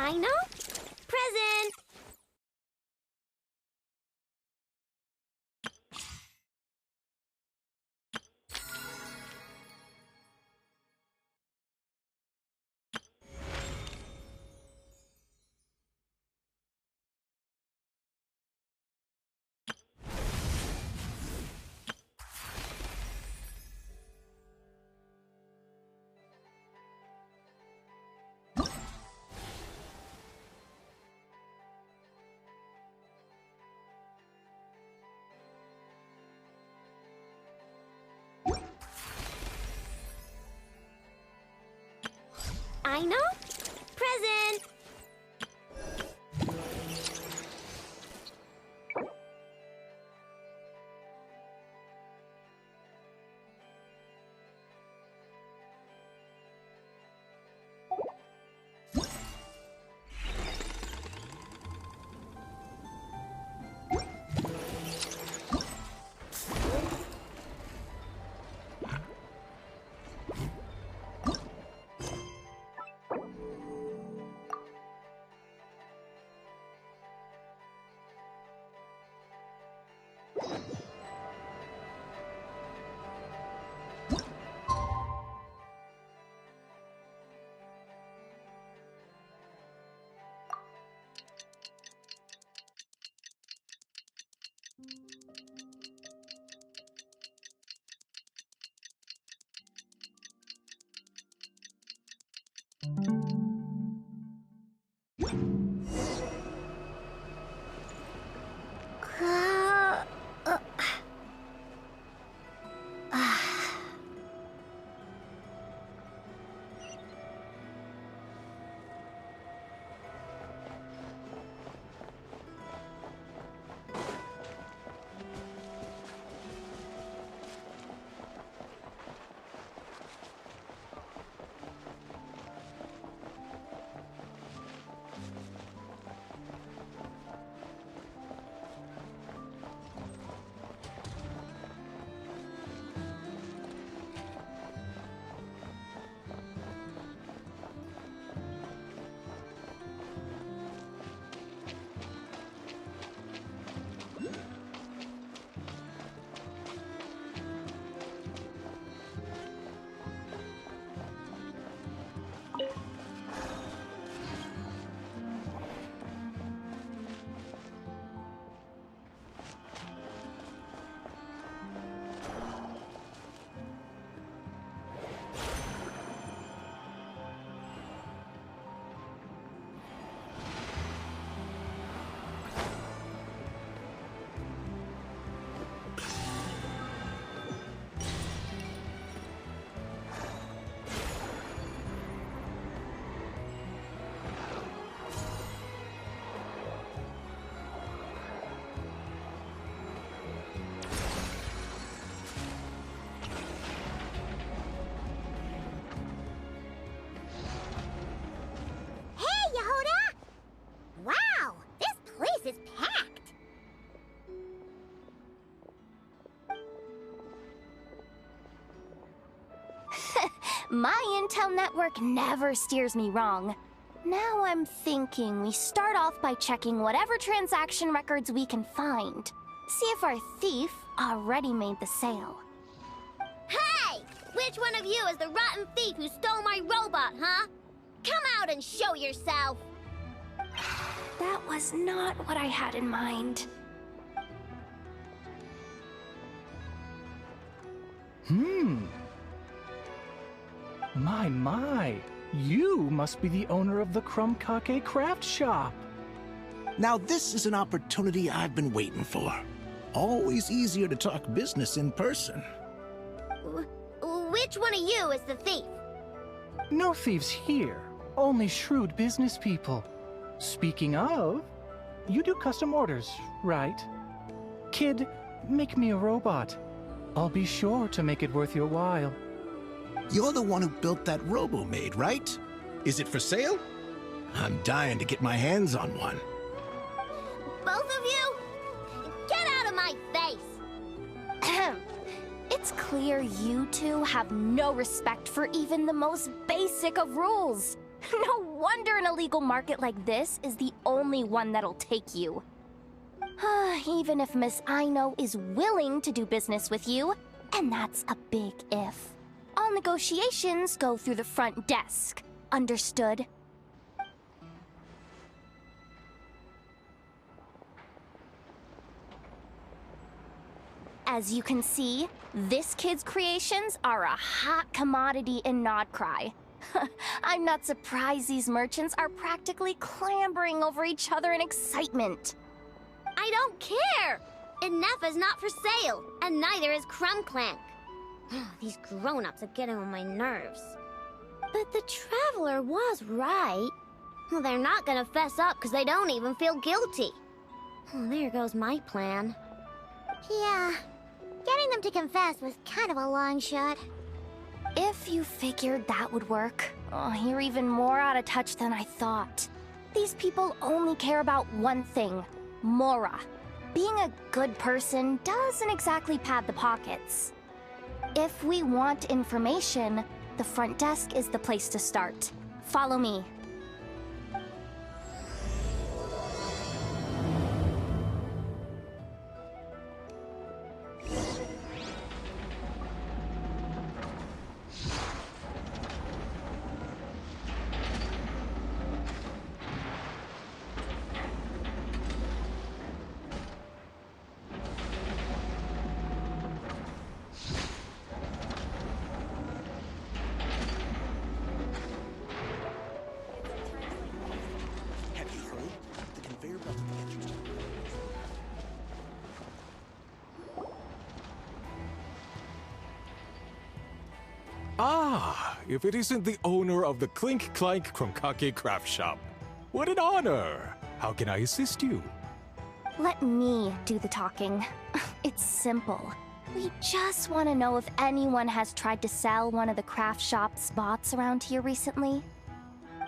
I know. Present! I know. Present! My intel network never steers me wrong. Now I'm thinking we start off by checking whatever transaction records we can find. See if our thief already made the sale. Hey! Which one of you is the rotten thief who stole my robot, huh? Come out and show yourself! That was not what I had in mind. My. You must be the owner of the Crumbkake Craft Shop. Now this is an opportunity I've been waiting for. Always easier to talk business in person. Which one of you is the thief? No thieves here, only shrewd business people. Speaking of, you do custom orders, right? Kid, make me a robot. I'll be sure to make it worth your while. You're the one who built that Robomaid, right? Is it for sale? I'm dying to get my hands on one. Both of you? Get out of my face! It's clear you two have no respect for even the most basic of rules. No wonder an illegal market like this is the only one that'll take you. Even if Miss Aino is willing to do business with you, and that's a big if. All negotiations go through the front desk. Understood? As you can see, this kid's creations are a hot commodity in Nodcry. I'm not surprised these merchants are practically clambering over each other in excitement. I don't care! Innefa's not for sale, and neither is Crumbclank. These grown-ups are getting on my nerves. But the Traveler was right. Well, they're not gonna fess up because they don't even feel guilty. Oh, there goes my plan. Yeah, getting them to confess was kind of a long shot. If you figured that would work, you're even more out of touch than I thought. These people only care about one thing, Mora. Being a good person doesn't exactly pad the pockets. If we want information, the front desk is the place to start. Follow me. Ah, if it isn't the owner of the Clink Clank Krumkake Craft Shop. What an honor! How can I assist you? Let me do the talking. It's simple. We just want to know if anyone has tried to sell one of the craft shop's bots around here recently.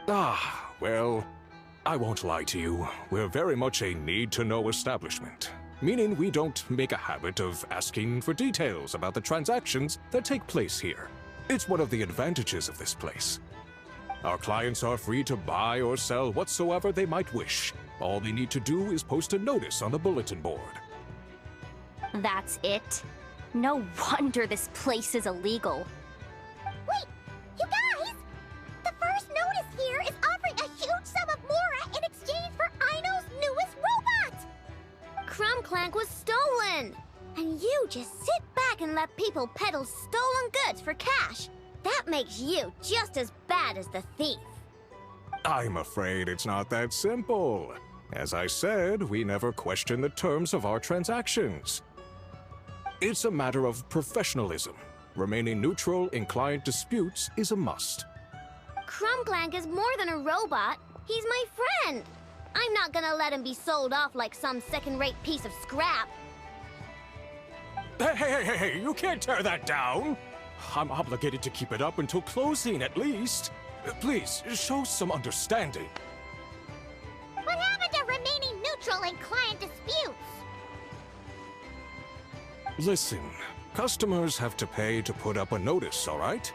Ah, well, I won't lie to you. We're very much a need-to-know establishment. Meaning we don't make a habit of asking for details about the transactions that take place here. It's one of the advantages of this place. Our clients are free to buy or sell whatsoever they might wish. All they need to do is post a notice on the bulletin board. That's it? No wonder this place is illegal. Wait, you guys! The first notice here is offering a huge sum of Mora in exchange for Aino's newest robot! Crumbclank was stolen! And you just sit back and let people peddle stolen goods for cash. That makes you just as bad as the thief. I'm afraid it's not that simple. As I said, we never question the terms of our transactions. It's a matter of professionalism. Remaining neutral in client disputes is a must. Crumbclank is more than a robot. He's my friend. I'm not gonna let him be sold off like some second-rate piece of scrap. Hey, you can't tear that down! I'm obligated to keep it up until closing, at least. Please, show some understanding. What happened to remaining neutral in client disputes? Listen, customers have to pay to put up a notice, all right?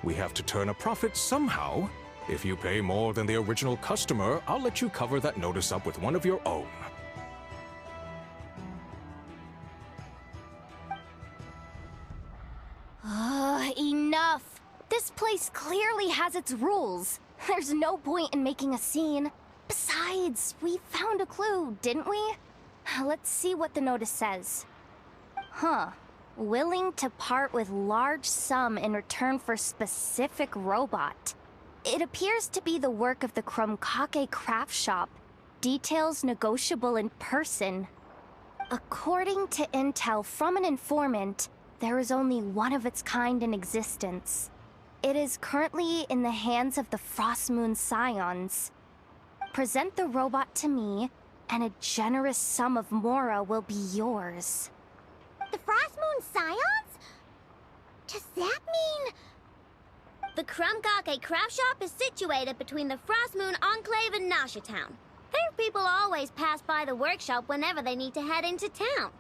We have to turn a profit somehow. If you pay more than the original customer, I'll let you cover that notice up with one of your own. Enough! This place clearly has its rules. There's no point in making a scene. Besides, we found a clue, didn't we? Let's see what the notice says. Willing to part with large sum in return for specific robot. It appears to be the work of the Krumkake Craft Shop. Details negotiable in person. According to intel from an informant, there is only one of its kind in existence. It is currently in the hands of the Frostmoon Scions. Present the robot to me, and a generous sum of Mora will be yours. The Frostmoon Scions? Does that mean... The Krumkake Craft Shop is situated between the Frostmoon Enclave and Nasha Town. Their people always pass by the workshop whenever they need to head into town.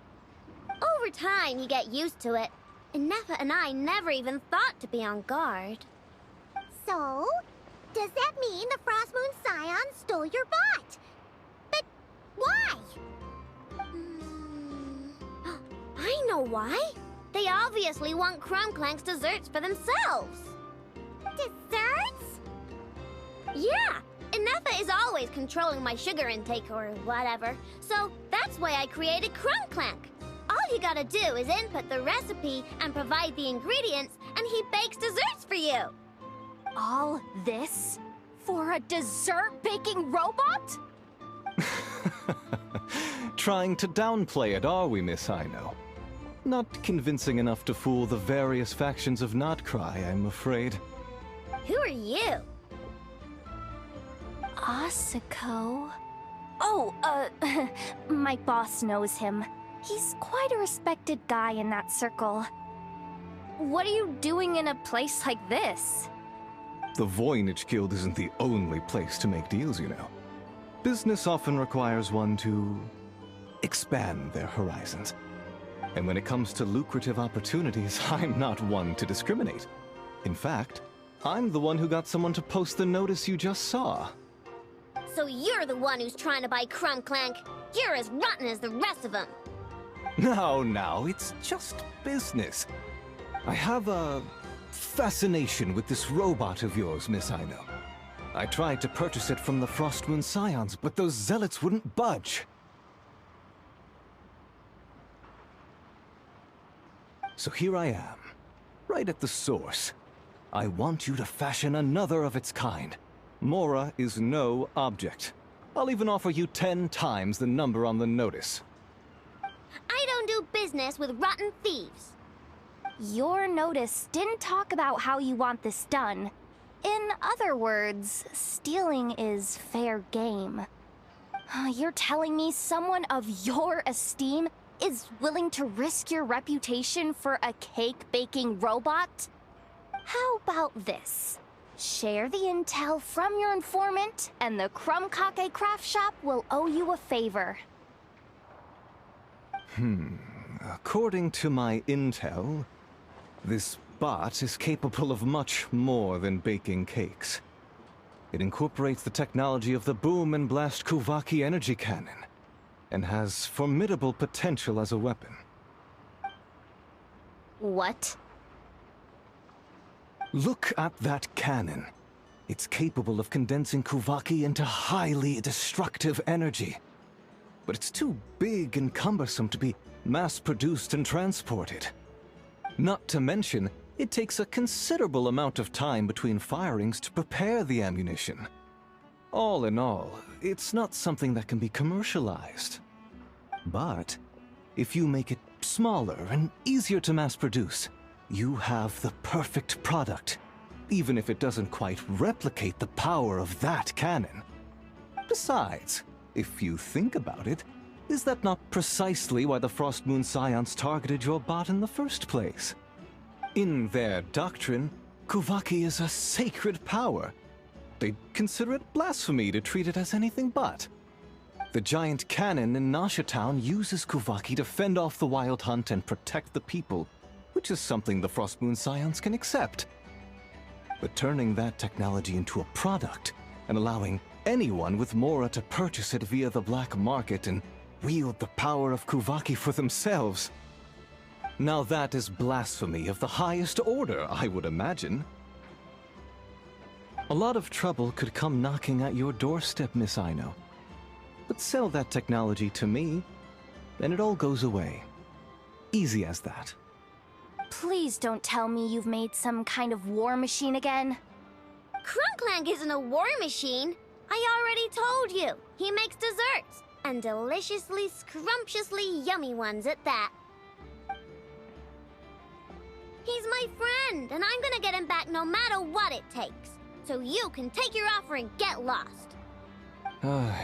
Over time, you get used to it. Innefa and I never even thought to be on guard. So, does that mean the Frost Moon Scions stole your bot? But why? I know why. They obviously want Crumclank's desserts for themselves. Desserts? Yeah, Ineffa is always controlling my sugar intake or whatever, so that's why I created Crumclank. All you gotta do is input the recipe and provide the ingredients, and he bakes desserts for you. All this for a dessert baking robot? Trying to downplay it, are we, Miss Aino? Not convincing enough to fool the various factions of Notcry, I'm afraid. Who are you? Asako? Oh, my boss knows him. He's quite a respected guy in that circle. What are you doing in a place like this? The Voynich Guild isn't the only place to make deals, you know. Business often requires one to expand their horizons. And when it comes to lucrative opportunities, I'm not one to discriminate. In fact, I'm the one who got someone to post the notice you just saw. So you're the one who's trying to buy Crumclank. You're as rotten as the rest of them. No, it's just business. I have a fascination with this robot of yours, Miss Aino. I tried to purchase it from the Frostmoon Scions, but those zealots wouldn't budge. So here I am, right at the source. I want you to fashion another of its kind. Mora is no object. I'll even offer you 10 times the number on the notice. I don't do business with rotten thieves. Your notice didn't talk about how you want this done. In other words, stealing is fair game. You're telling me someone of your esteem is willing to risk your reputation for a cake-baking robot? How about this? Share the intel from your informant, and the Crumkake craft shop will owe you a favor. According to my intel, this bot is capable of much more than baking cakes. It incorporates the technology of the Boom and Blast Kuvaki energy cannon, and has formidable potential as a weapon. What? Look at that cannon. It's capable of condensing Kuvaki into highly destructive energy. But it's too big and cumbersome to be mass-produced and transported. Not to mention, it takes a considerable amount of time between firings to prepare the ammunition. All in all, it's not something that can be commercialized. But if you make it smaller and easier to mass-produce, you have the perfect product, even if it doesn't quite replicate the power of that cannon. Besides, if you think about it, is that not precisely why the Frostmoon Scions targeted your bot in the first place? In their doctrine, Kuvaki is a sacred power. They'd consider it blasphemy to treat it as anything but. The giant cannon in Nasha Town uses Kuvaki to fend off the Wild Hunt and protect the people, which is something the Frostmoon Scions can accept. But turning that technology into a product and allowing anyone with Mora to purchase it via the black market and wield the power of Kuvaki for themselves. Now that is blasphemy of the highest order, I would imagine. A lot of trouble could come knocking at your doorstep, Miss Aino. But sell that technology to me, and it all goes away. Easy as that. Please don't tell me you've made some kind of war machine again. Crumclank isn't a war machine. I already told you. He makes desserts, and deliciously, scrumptiously yummy ones at that. He's my friend, and I'm gonna get him back no matter what it takes. So you can take your offer and get lost.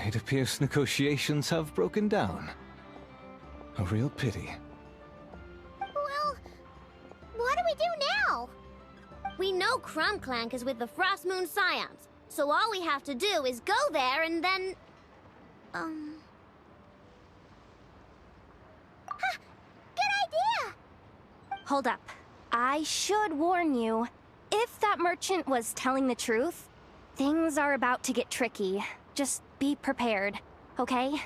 It appears negotiations have broken down. A real pity. Well, what do we do now? We know Crumclank is with the Frostmoon Scions, so all we have to do is go there and then... Good idea! Hold up. I should warn you. If that merchant was telling the truth, things are about to get tricky. Just be prepared, okay?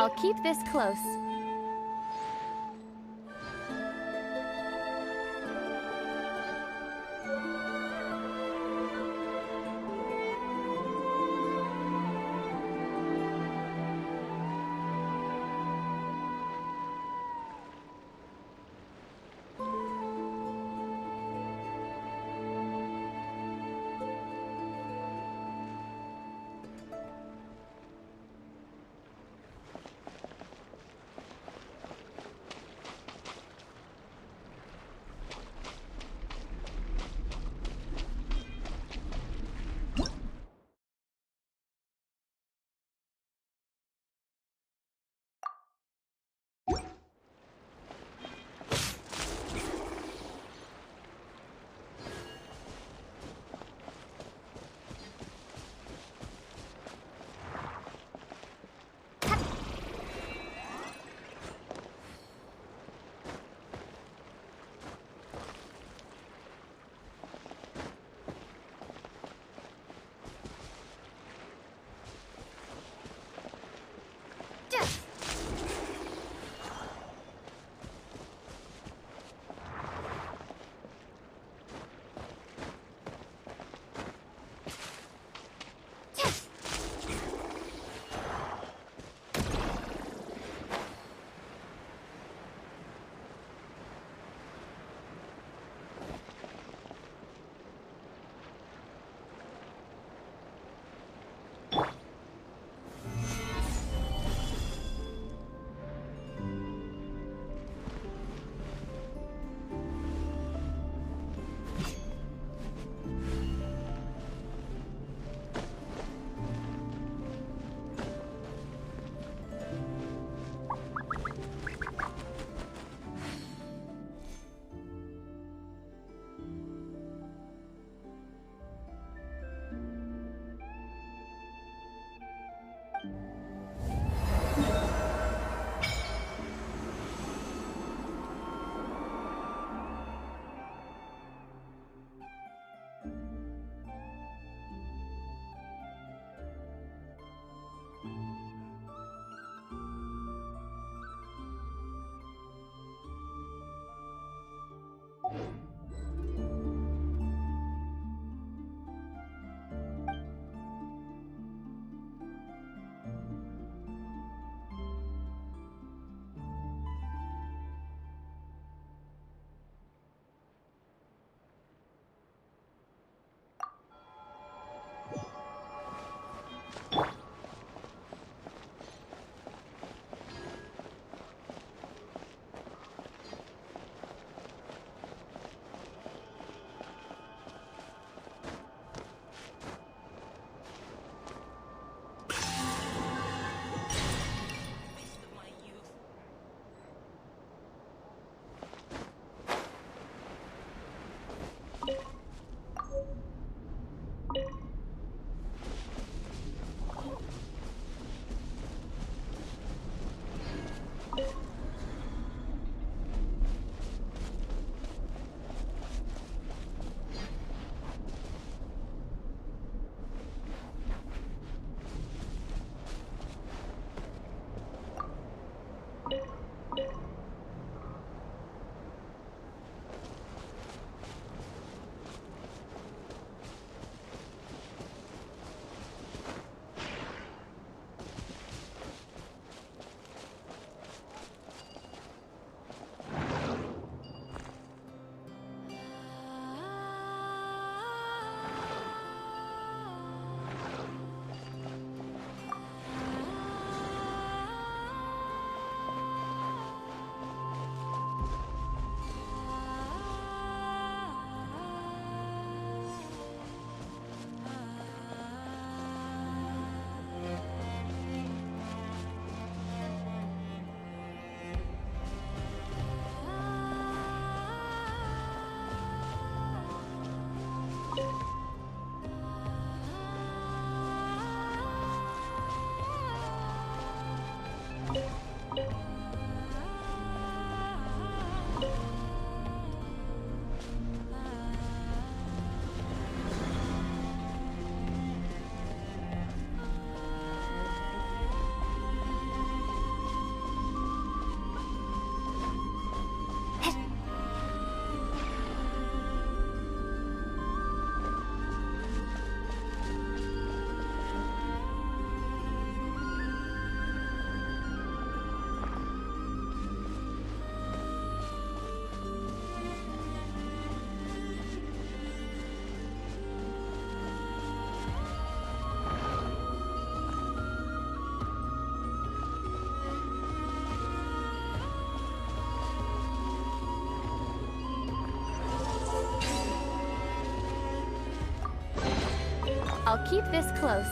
I'll keep this close. I'll keep this close.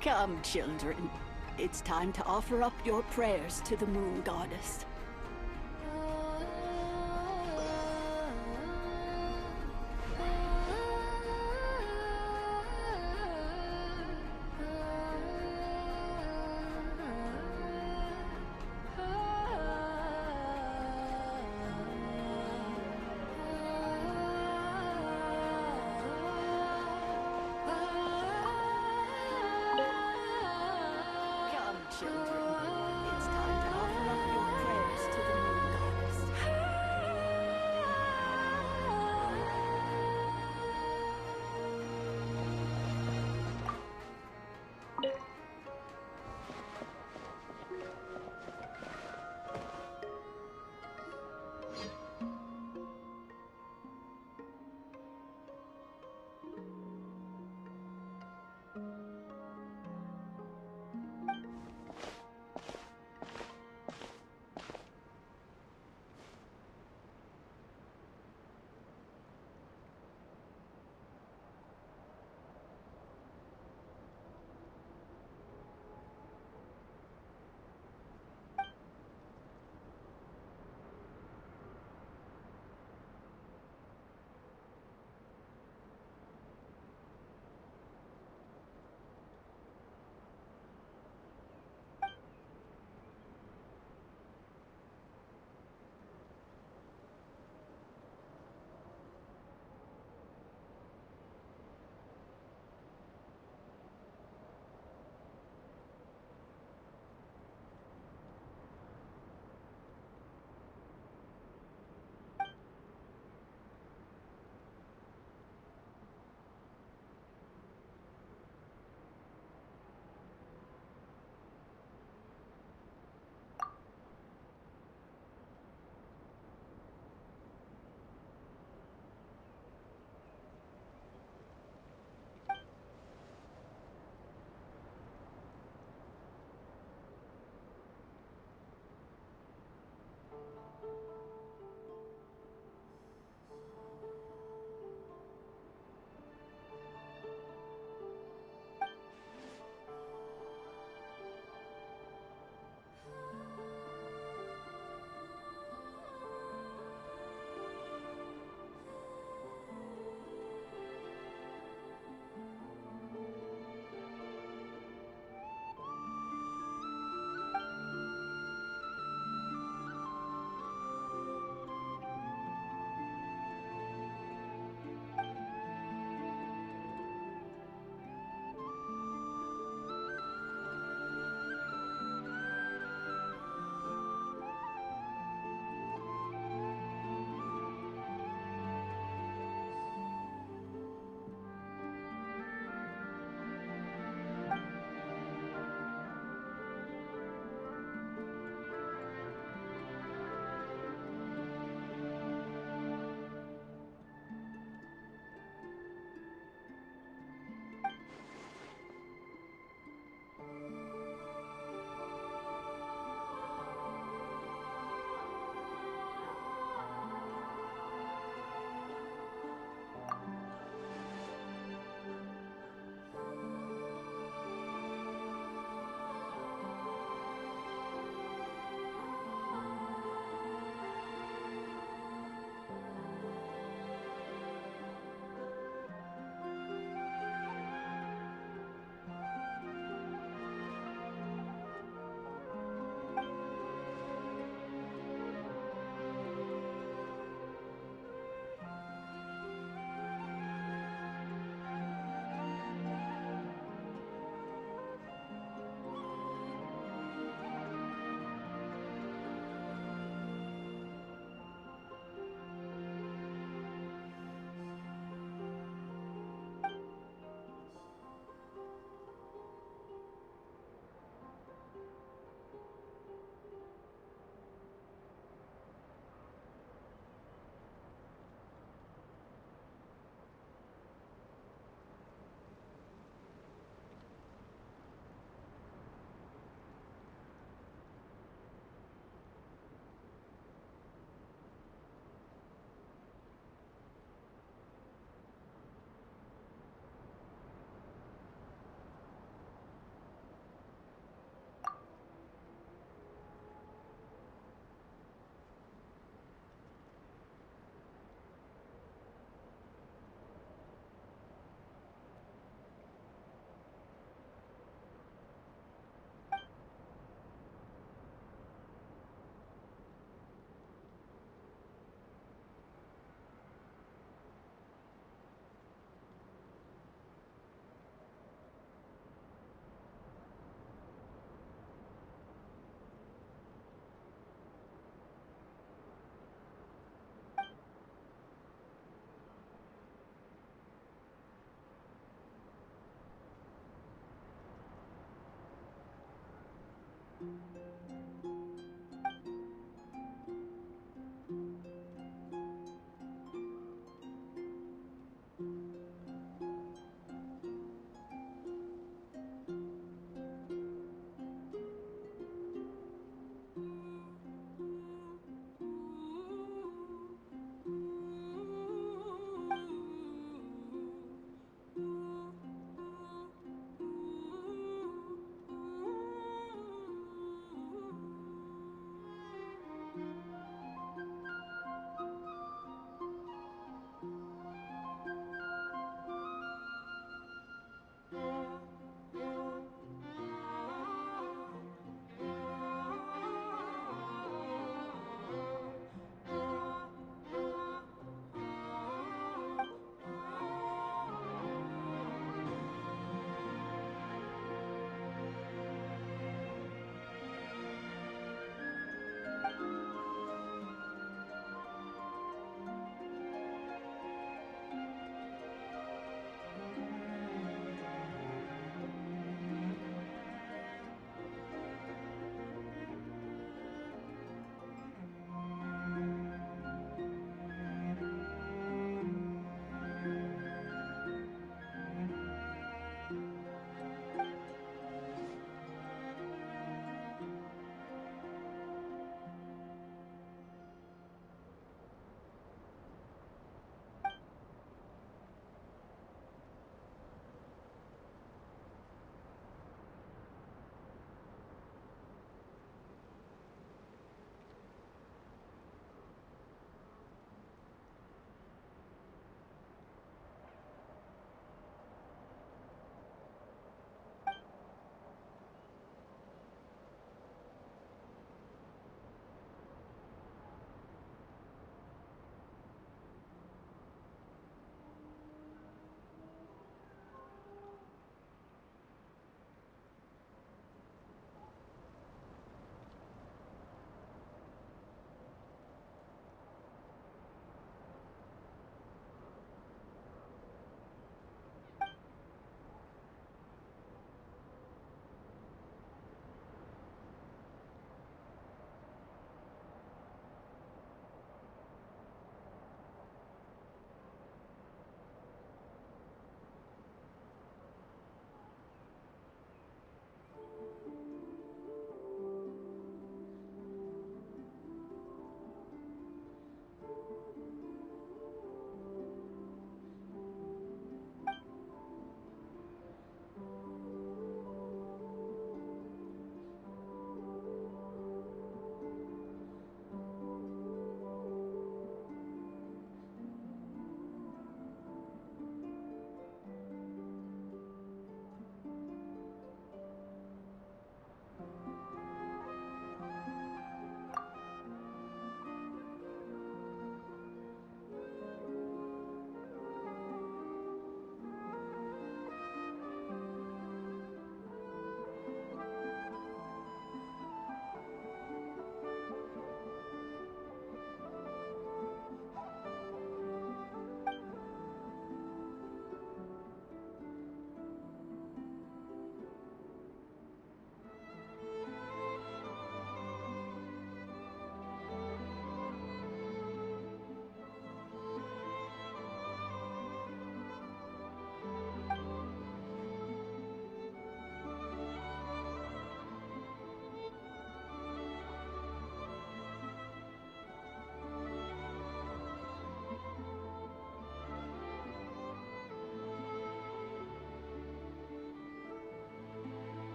Come, children. It's time to offer up your prayers to the Moon Goddess. Children, it's time to offer up your prayers.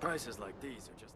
Prices like these are just...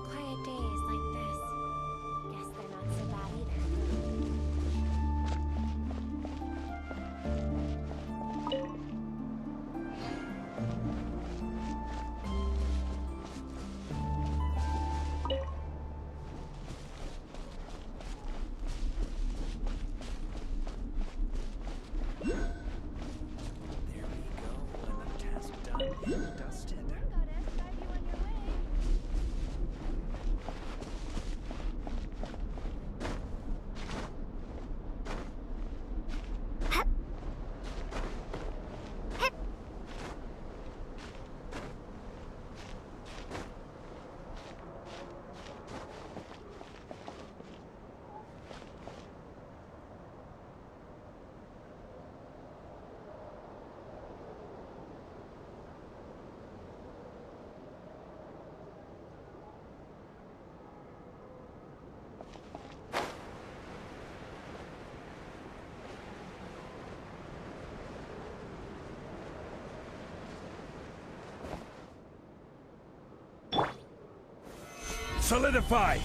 Quiet days like this. Guess they're not so bad either. There we go, another task done and dusted. Solidify!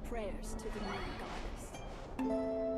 prayers to the moon goddess.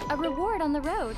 A reward on the road.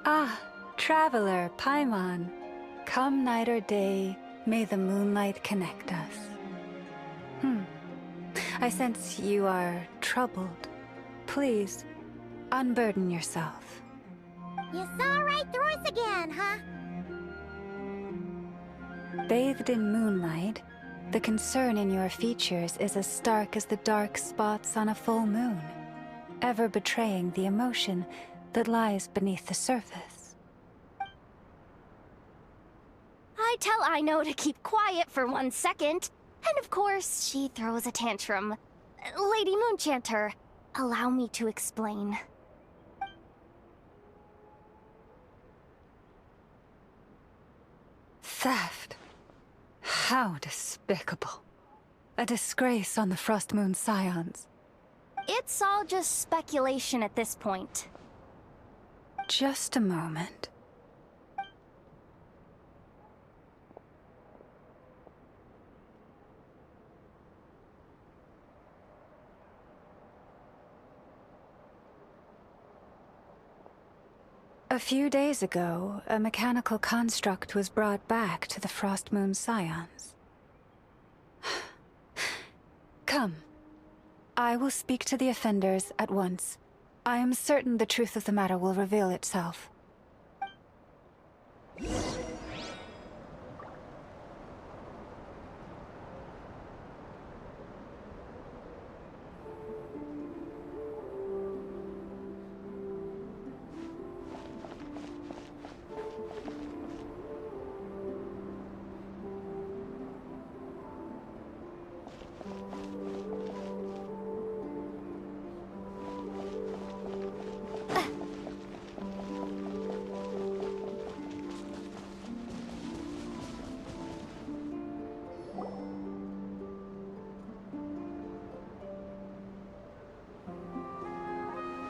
Ah, traveler, Paimon. Come night or day, may the moonlight connect us. I sense you are troubled. Please, unburden yourself. You saw right through us again, huh? Bathed in moonlight, the concern in your features is as stark as the dark spots on a full moon, ever betraying the emotion that lies beneath the surface. I tell Aino to keep quiet for 1 second, and of course, she throws a tantrum. Lady Moonchanter, allow me to explain. Theft. How despicable. A disgrace on the Frostmoon Scions. It's all just speculation at this point. Just a moment. A few days ago, a mechanical construct was brought back to the Frostmoon Scions. Come. I will speak to the offenders at once. I am certain the truth of the matter will reveal itself.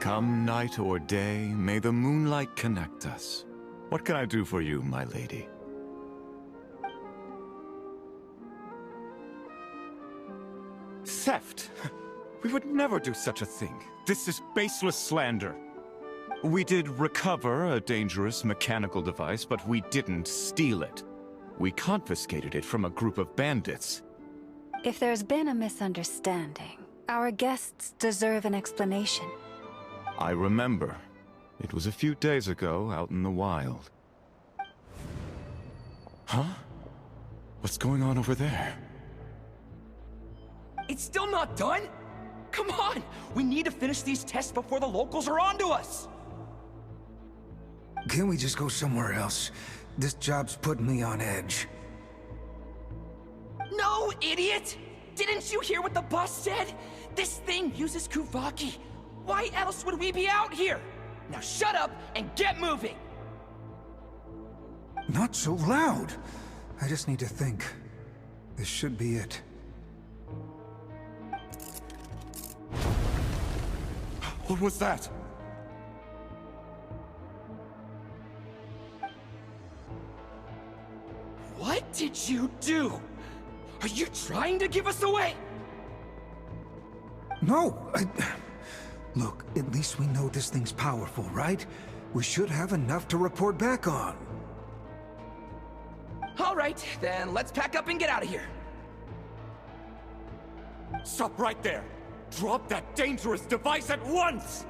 Come night or day, may the moonlight connect us. What can I do for you, my lady? Theft! We would never do such a thing. This is baseless slander. We did recover a dangerous mechanical device, but we didn't steal it. We confiscated it from a group of bandits. If there's been a misunderstanding, our guests deserve an explanation. I remember. It was a few days ago out in the wild. Huh? What's going on over there? It's still not done? Come on! We need to finish these tests before the locals are onto us! Can't we just go somewhere else? This job's putting me on edge. No, idiot! Didn't you hear what the boss said? This thing uses Kuvaki. Why else would we be out here? Now shut up and get moving! Not so loud! I just need to think. This should be it. What was that? What did you do? Are you trying to give us away? No, Look, at least we know this thing's powerful, right? We should have enough to report back on. All right, then let's pack up and get out of here. Stop right there! Drop that dangerous device at once!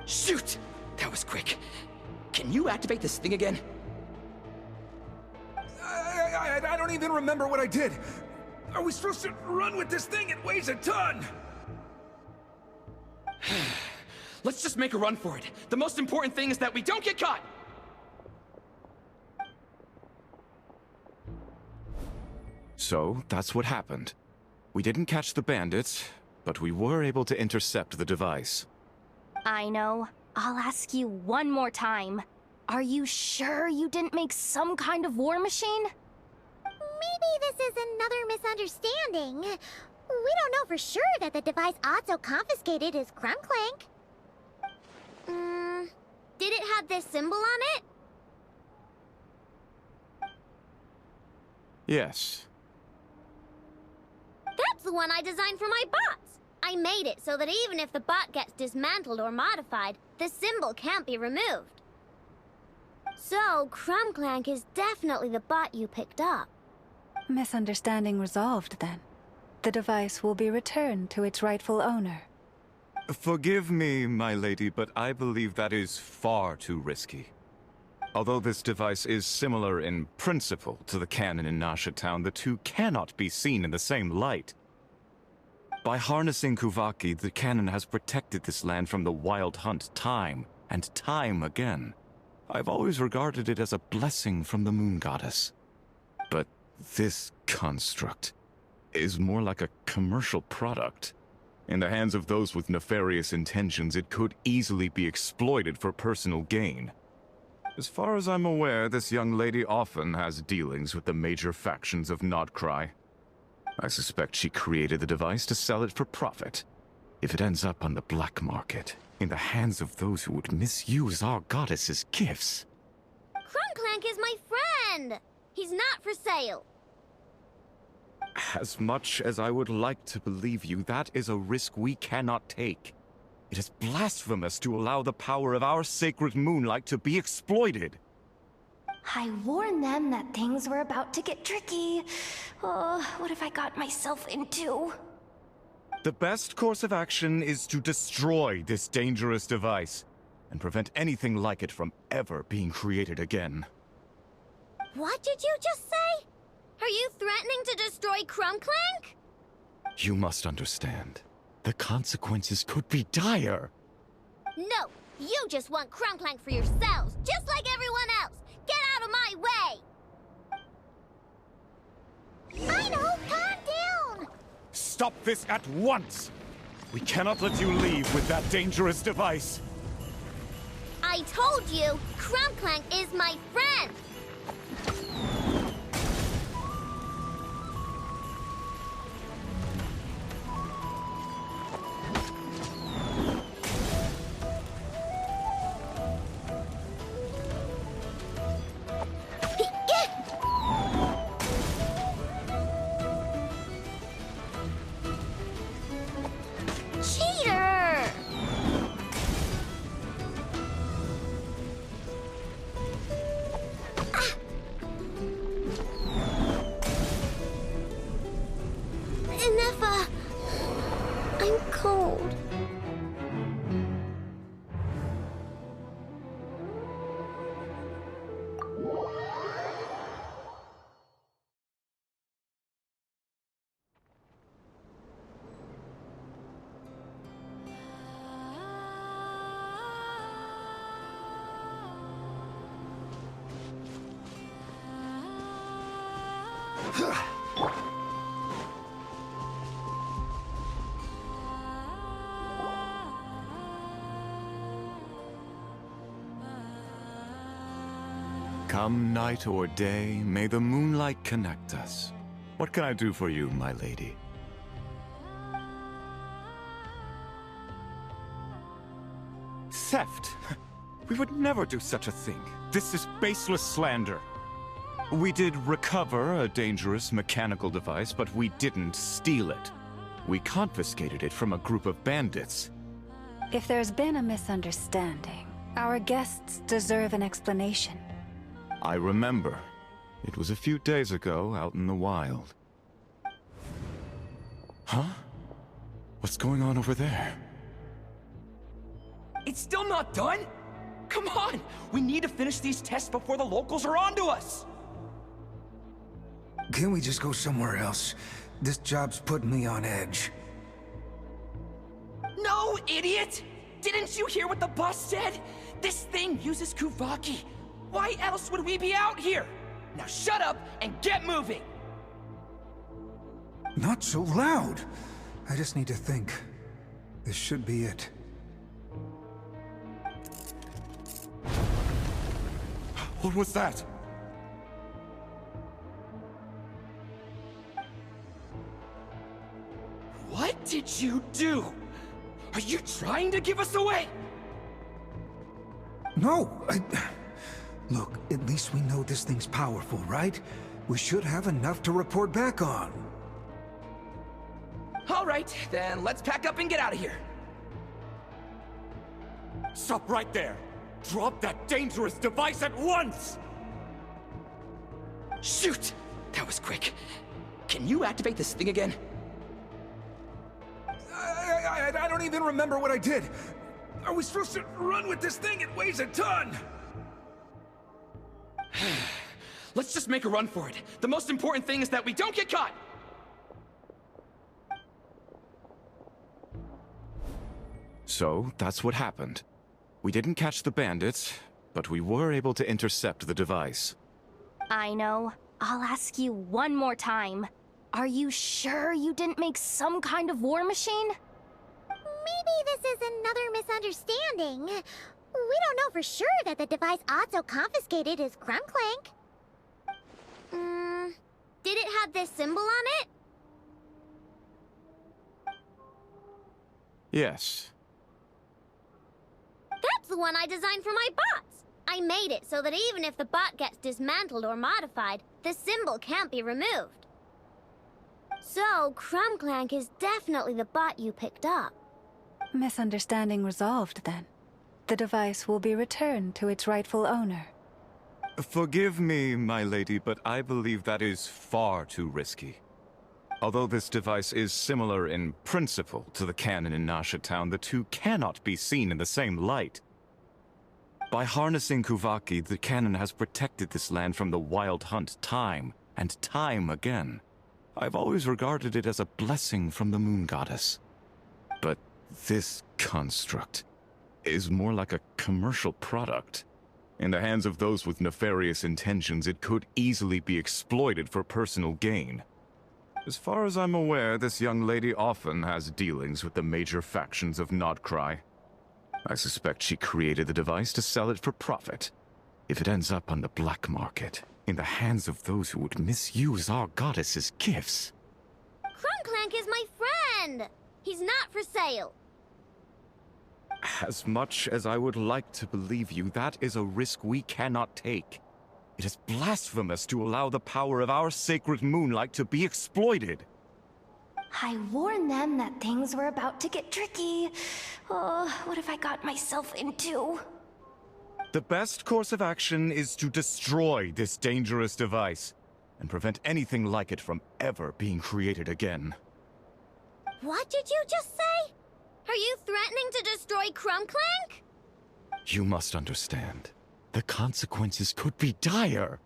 Shoot! That was quick. Can you activate this thing again? I don't even remember what I did. Are we supposed to run with this thing? It weighs a ton! Let's just make a run for it. The most important thing is that we don't get caught! So, that's what happened. We didn't catch the bandits, but we were able to intercept the device. I know. I'll ask you one more time. Are you sure you didn't make some kind of war machine? Maybe this is another misunderstanding. We don't know for sure that the device Otto confiscated is Krumklank. Did it have this symbol on it? Yes. That's the one I designed for my bots! I made it so that even if the bot gets dismantled or modified, the symbol can't be removed. So, Krumklank is definitely the bot you picked up. Misunderstanding resolved, then. The device will be returned to its rightful owner. Forgive me, my lady, but I believe that is far too risky. Although this device is similar in principle to the cannon in Nasha Town, the two cannot be seen in the same light. By harnessing Kuvaki, the cannon has protected this land from the wild hunt time and time again. I've always regarded it as a blessing from the moon goddess. But this construct is more like a commercial product. In the hands of those with nefarious intentions, it could easily be exploited for personal gain. As far as I'm aware, this young lady often has dealings with the major factions of Nodcry. I suspect she created the device to sell it for profit. If it ends up on the black market, in the hands of those who would misuse our goddess's gifts... Krumklank is my friend! He's not for sale. As much as I would like to believe you, that is a risk we cannot take. It is blasphemous to allow the power of our sacred moonlight to be exploited. I warned them that things were about to get tricky. Oh, what have I got myself into? The best course of action is to destroy this dangerous device, and prevent anything like it from ever being created again. What did you just say? Are you threatening to destroy Krumklank? You must understand. The consequences could be dire. No, you just want Krumklank for yourselves, just like everyone else. Get out of my way! I know, calm down! Stop this at once! We cannot let you leave with that dangerous device. I told you, Krumklank is my friend! Come night or day, may the moonlight connect us. What can I do for you, my lady? Theft? We would never do such a thing. This is baseless slander. We did recover a dangerous mechanical device, but we didn't steal it. We confiscated it from a group of bandits. If there's been a misunderstanding, our guests deserve an explanation. I remember. It was a few days ago, out in the wild. Huh? What's going on over there? It's still not done? Come on! We need to finish these tests before the locals are onto us! Can we just go somewhere else? This job's putting me on edge. No, idiot! Didn't you hear what the boss said? This thing uses Kuvaki. Why else would we be out here? Now shut up and get moving! Not so loud! I just need to think. This should be it. What was that? What did you do? Are you trying to give us away? No, Look, at least we know this thing's powerful, right? We should have enough to report back on. All right, then let's pack up and get out of here. Stop right there! Drop that dangerous device at once! Shoot! That was quick. Can you activate this thing again? I don't even remember what I did. Are we supposed to run with this thing? It weighs a ton! Let's just make a run for it. The most important thing is that we don't get caught! So, that's what happened. We didn't catch the bandits, but we were able to intercept the device. I know. I'll ask you one more time. Are you sure you didn't make some kind of war machine? Maybe this is another misunderstanding. We don't know for sure that the device Otso confiscated is Krumklank. Did it have this symbol on it? Yes. That's the one I designed for my bots! I made it so that even if the bot gets dismantled or modified, the symbol can't be removed. So, Krumklank is definitely the bot you picked up. Misunderstanding resolved, then. The device will be returned to its rightful owner. Forgive me, my lady, but I believe that is far too risky. Although this device is similar in principle to the cannon in Nasha Town, the two cannot be seen in the same light. By harnessing Kuvaki, the cannon has protected this land from the wild hunt time and time again. I've always regarded it as a blessing from the moon goddess. But this construct is more like a commercial product. In the hands of those with nefarious intentions, it could easily be exploited for personal gain. As far as I'm aware, this young lady often has dealings with the major factions of Nodcry. I suspect she created the device to sell it for profit. If it ends up on the black market, in the hands of those who would misuse our goddess's gifts... Krumklank is my friend! He's not for sale. As much as I would like to believe you, that is a risk we cannot take. It is blasphemous to allow the power of our sacred moonlight to be exploited. I warned them that things were about to get tricky. Oh, what have I got myself into? The best course of action is to destroy this dangerous device, and prevent anything like it from ever being created again. What did you just say? Are you threatening to destroy Krumklank? You must understand. The consequences could be dire.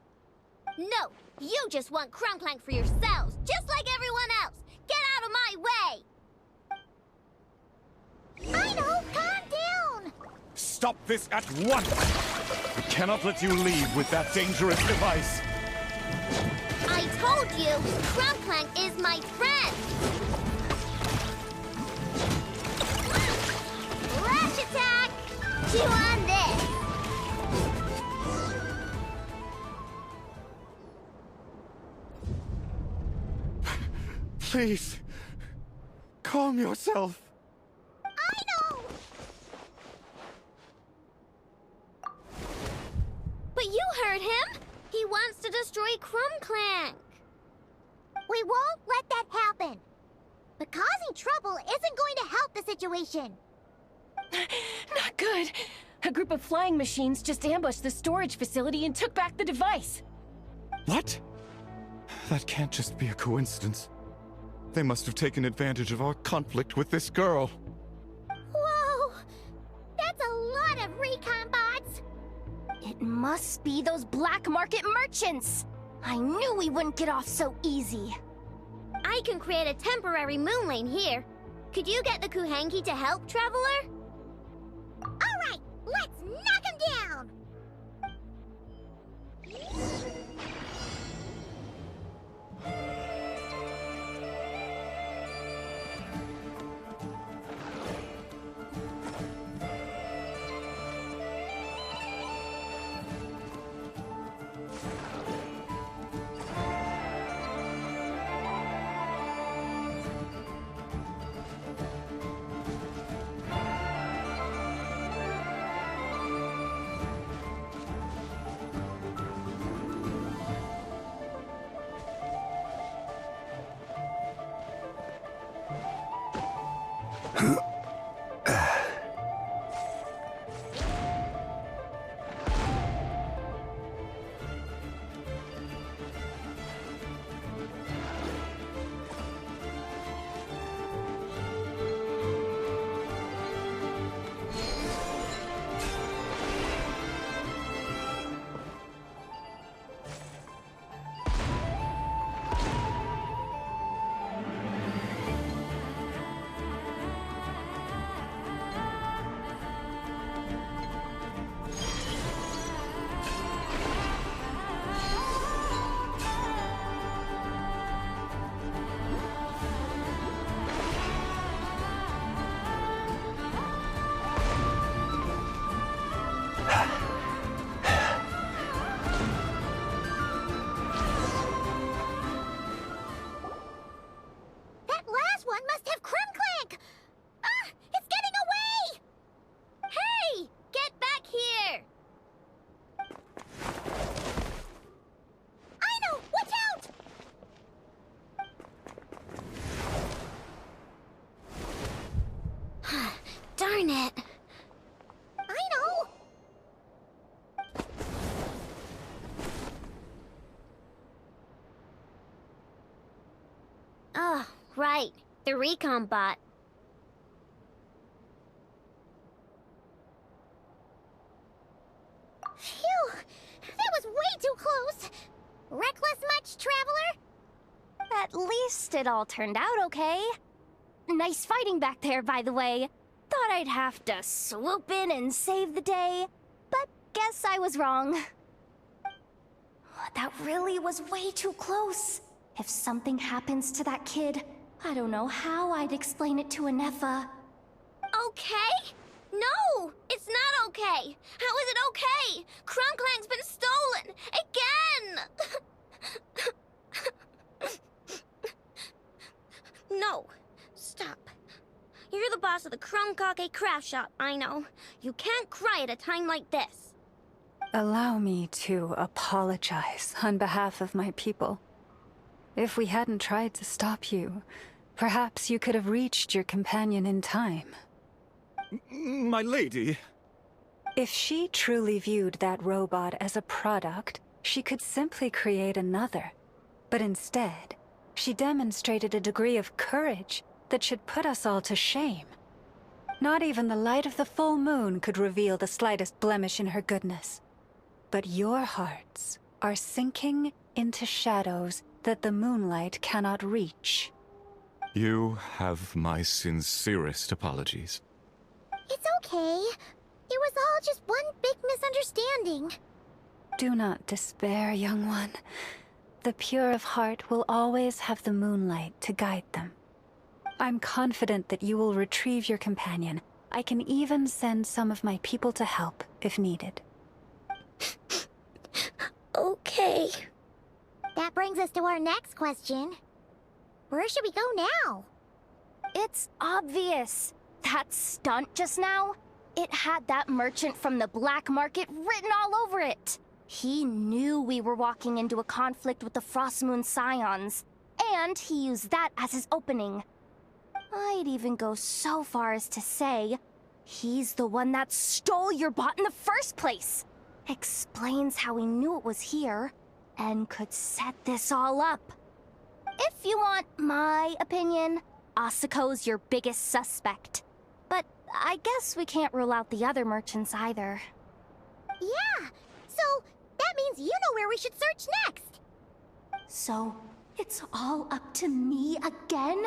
No, you just want Krumklank for yourselves, just like everyone else. Get out of my way! I know, calm down! Stop this at once! We cannot let you leave with that dangerous device! I told you, Crumbclank is my friend! Rush attack! Chew on this! Please, calm yourself. I know! But you heard him! He wants to destroy Crumbclank! We won't let that happen. But causing trouble isn't going to help the situation. Not good. A group of flying machines just ambushed the storage facility and took back the device. What? That can't just be a coincidence. They must have taken advantage of our conflict with this girl. Whoa! That's a lot of recon bots! It must be those black market merchants! I knew we wouldn't get off so easy. I can create a temporary moon lane here. Could you get the Kuhangi to help, Traveler? Alright, let's knock him down! Darn it. I know! Oh, right. The recon bot. Phew! That was way too close! Reckless much, Traveler? At least it all turned out okay. Nice fighting back there, by the way. Thought I'd have to swoop in and save the day, but guess I was wrong. That really was way too close. If something happens to that kid, I don't know how I'd explain it to Anefa. Okay? No! It's not okay! How is it okay? Crumbclank's been stolen! Again! No. Stop. You're the boss of the Krumkake craft shop, I know. You can't cry at a time like this. Allow me to apologize on behalf of my people. If we hadn't tried to stop you, perhaps you could have reached your companion in time. My lady... If she truly viewed that robot as a product, she could simply create another. But instead, she demonstrated a degree of courage that should put us all to shame. Not even the light of the full moon could reveal the slightest blemish in her goodness. But your hearts are sinking into shadows that the moonlight cannot reach. You have my sincerest apologies. It's okay. It was all just one big misunderstanding. Do not despair, young one. The pure of heart will always have the moonlight to guide them. I'm confident that you will retrieve your companion. I can even send some of my people to help if needed. Okay. That brings us to our next question. Where should we go now? It's obvious. That stunt just now, it had that merchant from the black market written all over it. He knew we were walking into a conflict with the Frostmoon Scions, and he used that as his opening. I'd even go so far as to say, he's the one that stole your bot in the first place. Explains how he knew it was here, and could set this all up. If you want my opinion, Asiko's your biggest suspect. But I guess we can't rule out the other merchants either. Yeah, so that means you know where we should search next. So, it's all up to me again?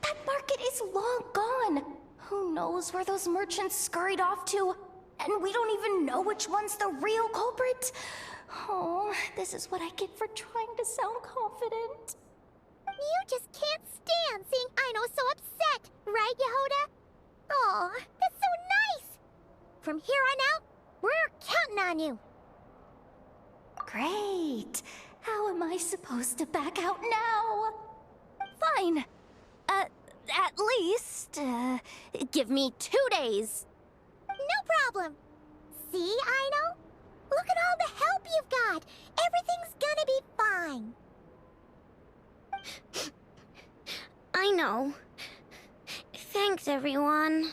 That market is long gone. Who knows where those merchants scurried off to? And we don't even know which one's the real culprit. Oh, this is what I get for trying to sound confident. You just can't stand seeing Aino so upset, right, Yehoda? Aw, that's so nice! From here on out, we're counting on you. Great. How am I supposed to back out now? Fine. At least, give me 2 days. No problem. See, Aino? Look at all the help you've got. Everything's gonna be fine. I know. Thanks, everyone.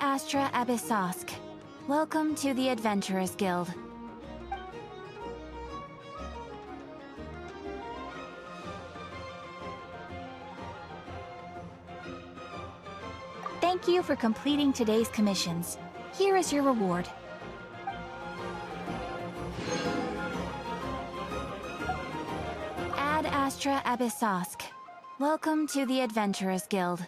Astra Abyssosk. Welcome to the Adventurers Guild. Thank you for completing today's commissions. Here is your reward. Ad Astra Abyssosk. Welcome to the Adventurers Guild.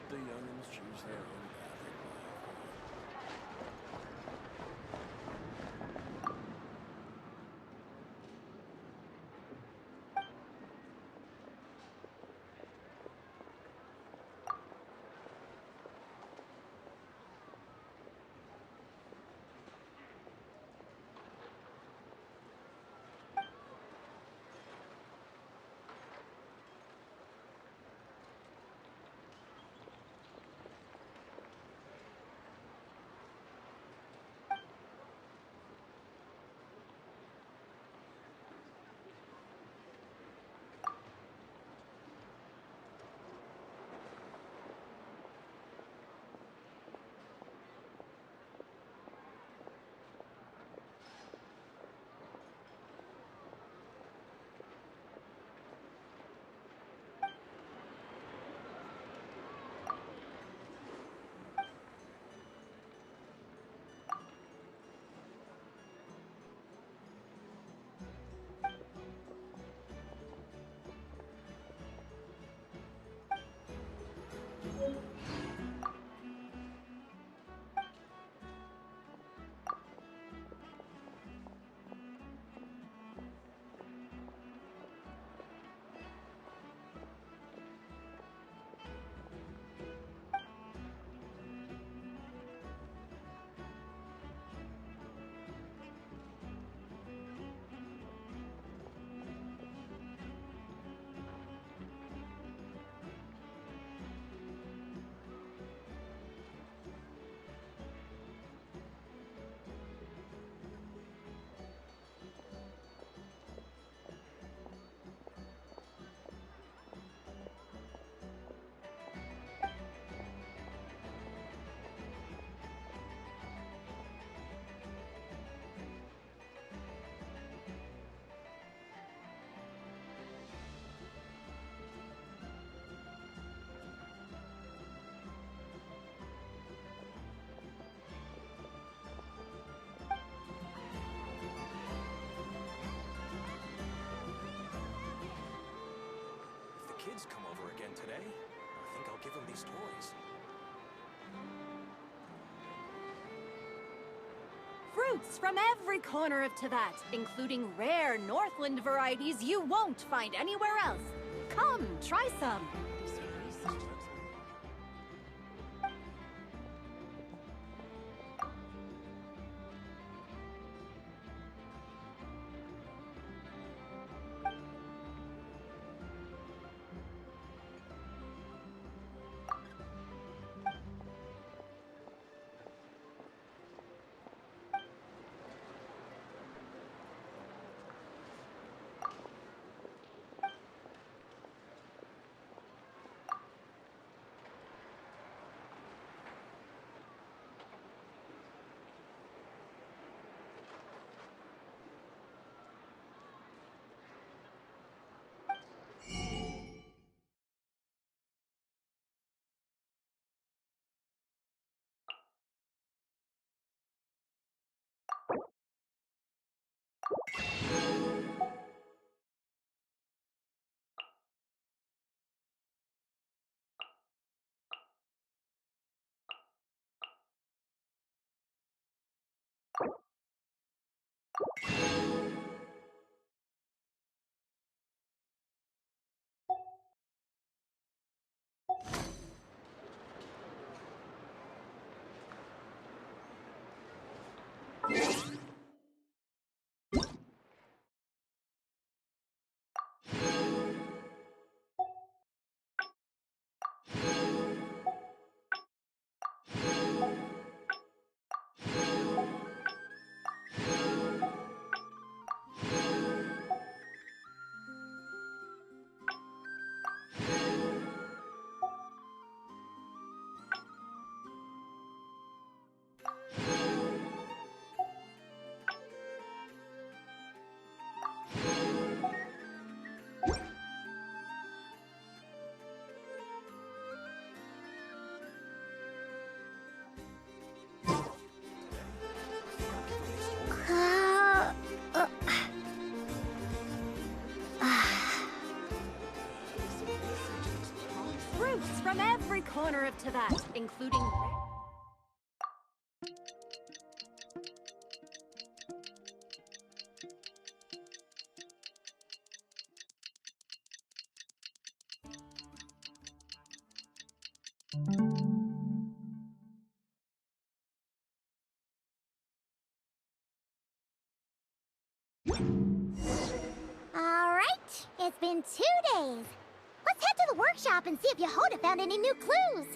Let the youngins choose their own path Kids come over again today. I think I'll give them these toys. Fruits from every corner of Teyvat, including rare Northland varieties you won't find anywhere else. Come, try some. corner of Teyvat, including... Alright, it's been 2 days. Let's head to the workshop and see if Yehoda found any new clues.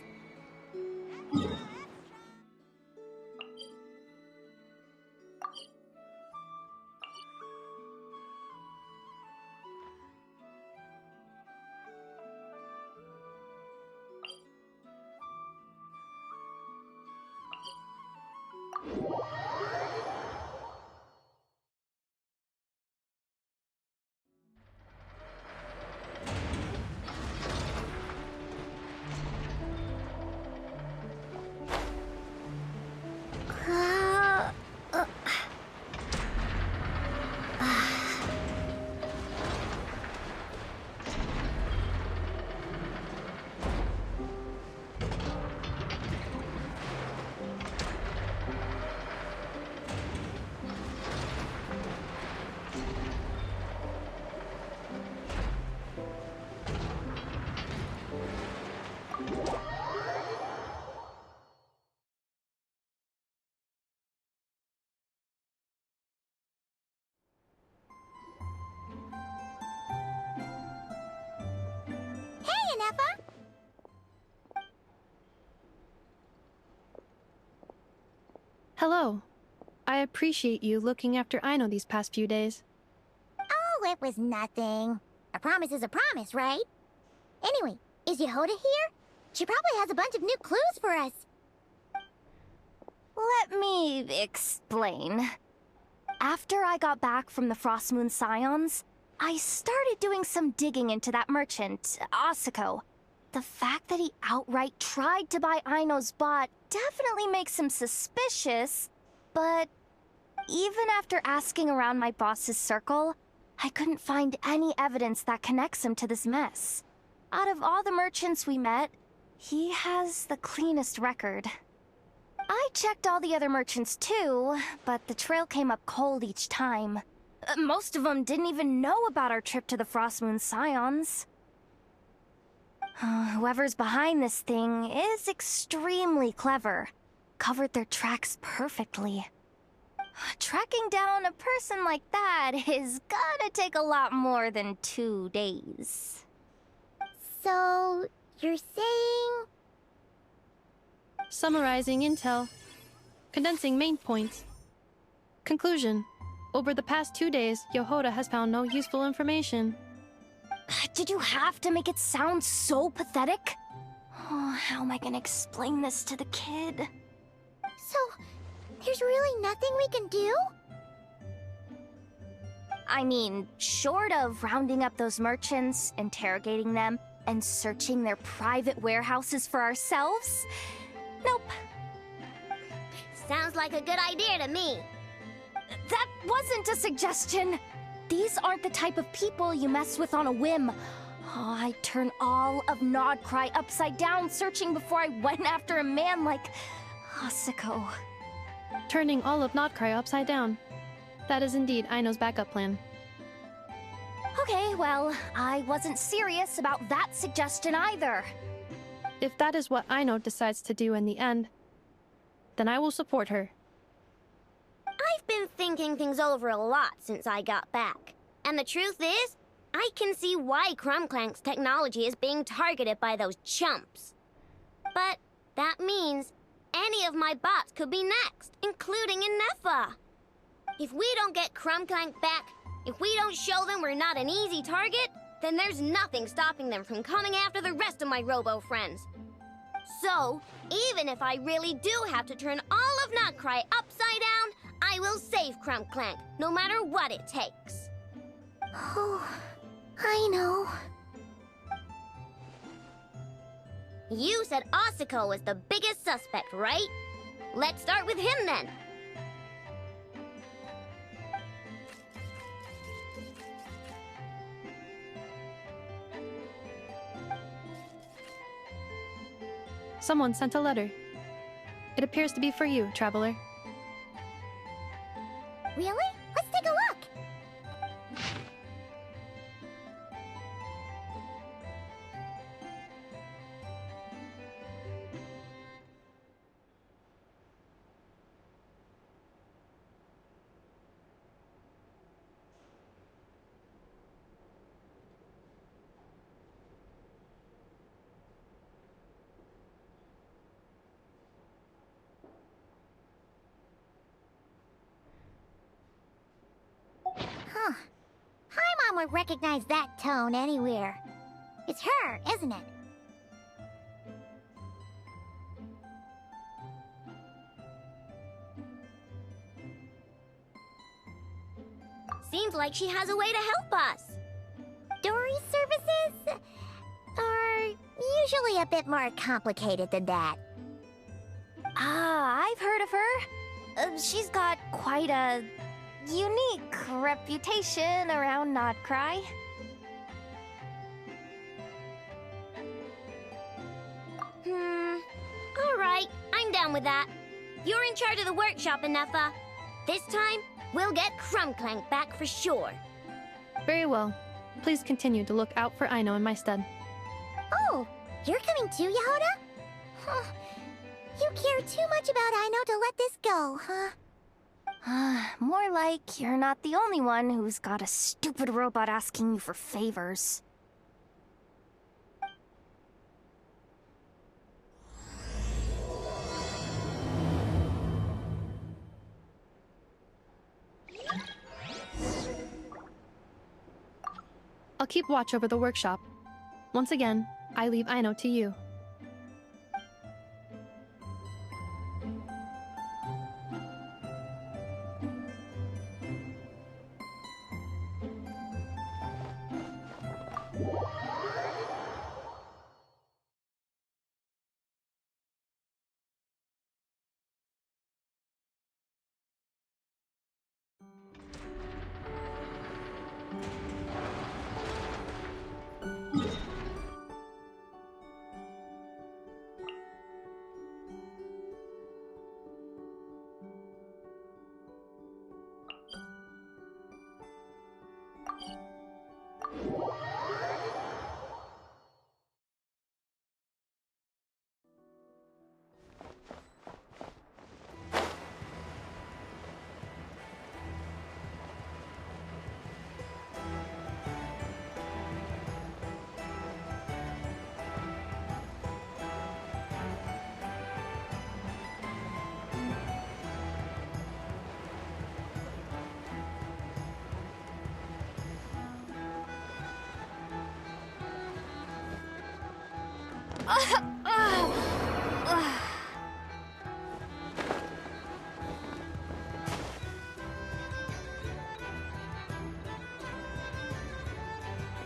Hello. I appreciate you looking after Aino these past few days. Oh, it was nothing. A promise is a promise, right? Anyway, is Yehoda here? She probably has a bunch of new clues for us. Let me explain. After I got back from the Frostmoon Scions, I started doing some digging into that merchant, Asako. The fact that he outright tried to buy Aino's bot definitely makes him suspicious, but even after asking around my boss's circle, I couldn't find any evidence that connects him to this mess. Out of all the merchants we met, he has the cleanest record. I checked all the other merchants too, but the trail came up cold each time. Most of them didn't even know about our trip to the Frostmoon Scions. Whoever's behind this thing is extremely clever. Covered their tracks perfectly. Tracking down a person like that is gonna take a lot more than 2 days. So, you're saying... Summarizing intel. Condensing main points. Conclusion. Over the past 2 days, Yehoda has found no useful information. Did you have to make it sound so pathetic? Oh, how am I gonna explain this to the kid? So, there's really nothing we can do? I mean, short of rounding up those merchants, interrogating them, and searching their private warehouses for ourselves? Nope. Sounds like a good idea to me. That wasn't a suggestion! These aren't the type of people you mess with on a whim. Oh, I'd turn all of Nodcry upside down searching before I went after a man like Asako. Turning all of Nodcry upside down. That is indeed Aino's backup plan. Okay, well, I wasn't serious about that suggestion either. If that is what Aino decides to do in the end, then I will support her. I've been thinking things over a lot since I got back. And the truth is, I can see why Krumklank's technology is being targeted by those chumps. But that means any of my bots could be next, including Innefa. If we don't get Krumklank back, if we don't show them we're not an easy target, then there's nothing stopping them from coming after the rest of my robo friends. So, even if I really do have to turn all of Nodcry upside down, I will save Krumklank, no matter what it takes. Oh, I know. You said Asako was the biggest suspect, right? Let's start with him then. Someone sent a letter. It appears to be for you, traveler. Really? Let's take a look! Huh. Paimon would recognize that tone anywhere. It's her, isn't it? Seems like she has a way to help us. Dory's services are usually a bit more complicated than that. Ah, I've heard of her. She's got quite a unique reputation around Notcry. Alright, I'm down with that. You're in charge of the workshop, Ineffa. This time, we'll get Crumbclank back for sure. Very well. Please continue to look out for Aino in my stead. Oh, you're coming too, Yehoda? Huh. You care too much about Aino to let this go, huh? More like you're not the only one who's got a stupid robot asking you for favors. I'll keep watch over the workshop. Once again, I leave Aino to you.